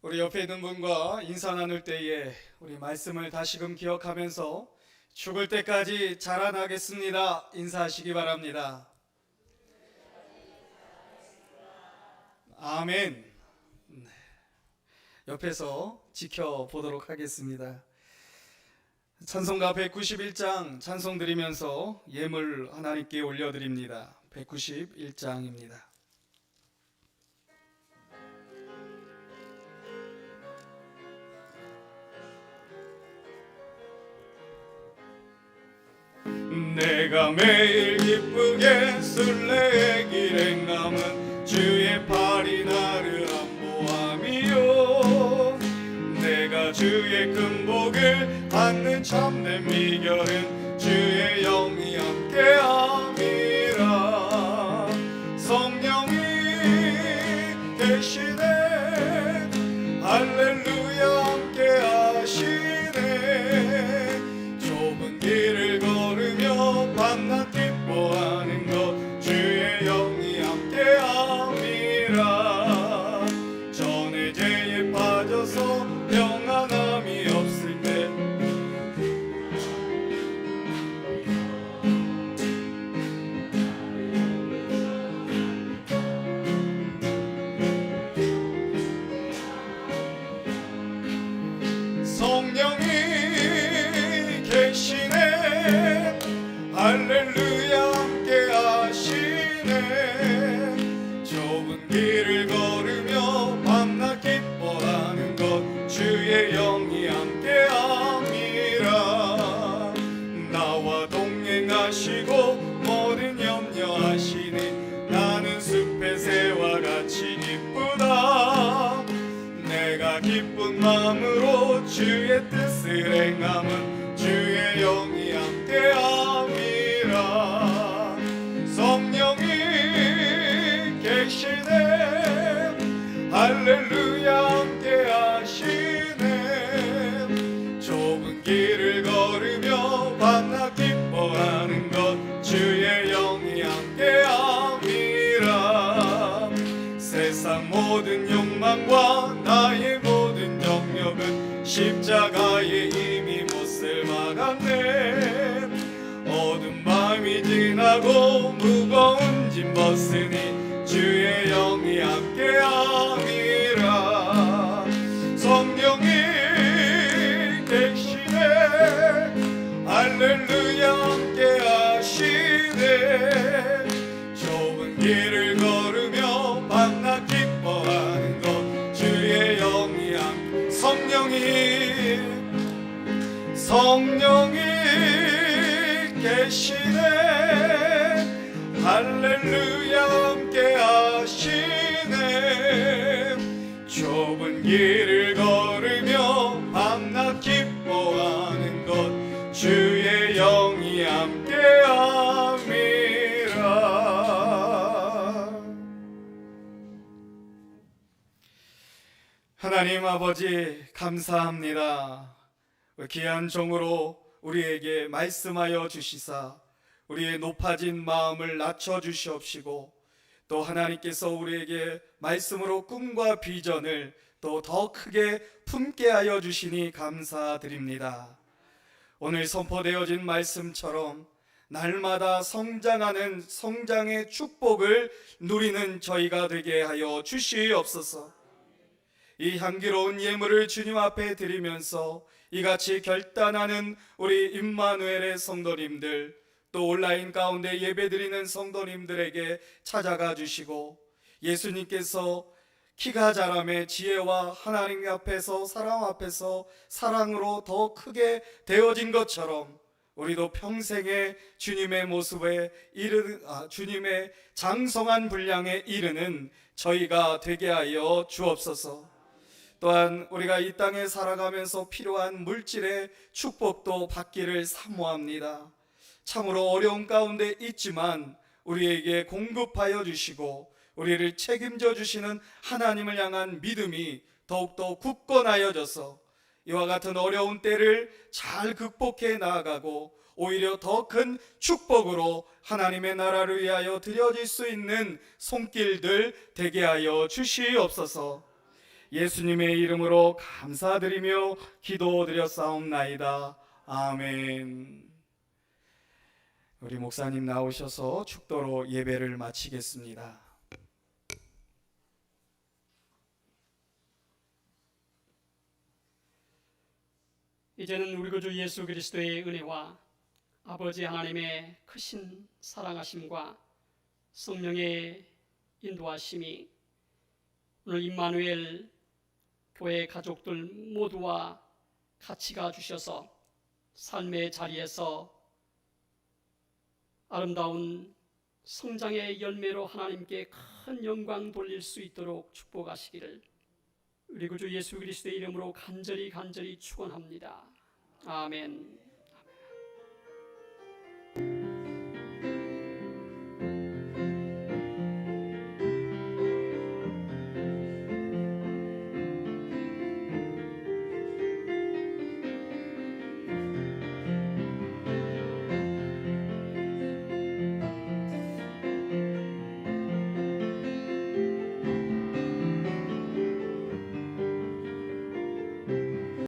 우리 옆에 있는 분과 인사 나눌 때에 우리 말씀을 다시금 기억하면서 죽을 때까지 자라나겠습니다 인사하시기 바랍니다. 아멘. 네. 옆에서 지켜보도록 하겠습니다. 찬송가 191장 찬송 드리면서 예물 하나님께 올려드립니다. 191장입니다. 내가 매일 기쁘게 순례의 길에 남은 주의 팔이 나를 안보함이요 내가 주의 큰 복을 받는 참된 비결은 주의 영이 함께함이라 성령이 계시네 할렐루야 함께하시네 좁은 길을 걸으며 밤낮 기뻐하는 것 주의 영이 함께함이라 전에 죄에 빠져서 평안함이 없을 때 성령이 계시네 할렐루야 함께하시네 좁은 길을 걸으며 밤낮 기뻐하는 것 주의 영이 함께함이라 나와 동행하시고 모든 염려하시니 나는 숲의 새와 같이 기쁘다 내가 기쁜 마음으로 주의 뜻을 행함은 주의 영이 함께함이라 성령이 계시네 할렐루야 함께하시네 좁은 길을 걸으며 밤낮 기뻐하는 것 주의 영이 함께함이라 세상 모든 욕망과 나의 모든 정욕은 십자가에 이미 못을 막았네 어두운 밤이 지나고 무거운 짐 벗으니 주의 영이 함께함이라 성령이 계시네 할렐루야 함께하시네 좁은 길을 걸으며 밤낮 기뻐하는 것 주의 영이 성령이 계시네 할렐루야 함께하시네 좁은 길을 걸으며 밤낮 기뻐하는 것 주의 영이 함께함이라 하나님 아버지 감사합니다. 귀한 종으로 우리에게 말씀하여 주시사 우리의 높아진 마음을 낮춰 주시옵시고 또 하나님께서 우리에게 말씀으로 꿈과 비전을 또 더 크게 품게 하여 주시니 감사드립니다. 오늘 선포되어진 말씀처럼 날마다 성장하는 성장의 축복을 누리는 저희가 되게 하여 주시옵소서. 이 향기로운 예물을 주님 앞에 드리면서 이같이 결단하는 우리 임마누엘의 성도님들 또 온라인 가운데 예배드리는 성도님들에게 찾아가 주시고 예수님께서 키가 자라매 지혜와 하나님 앞에서 사람 앞에서 사랑으로 더 크게 되어진 것처럼 우리도 평생에 주님의 모습에 주님의 장성한 분량에 이르는 저희가 되게 하여 주옵소서. 또한 우리가 이 땅에 살아가면서 필요한 물질의 축복도 받기를 사모합니다. 참으로 어려운 가운데 있지만 우리에게 공급하여 주시고 우리를 책임져 주시는 하나님을 향한 믿음이 더욱더 굳건하여져서 이와 같은 어려운 때를 잘 극복해 나아가고 오히려 더 큰 축복으로 하나님의 나라를 위하여 드려질 수 있는 손길들 되게 하여 주시옵소서. 예수님의 이름으로 감사드리며 기도드렸사옵나이다. 아멘. 우리 목사님 나오셔서 축도로 예배를 마치겠습니다. 이제는 우리 구주 예수 그리스도의 은혜와 아버지 하나님의 크신 사랑하심과 성령의 인도하심이 오늘 임마누엘 교회 가족들 모두와 같이 가 주셔서 삶의 자리에서 아름다운 성장의 열매로 하나님께 큰 영광 돌릴 수 있도록 축복하시기를 우리 구주 예수 그리스도의 이름으로 간절히 축원합니다. 아멘.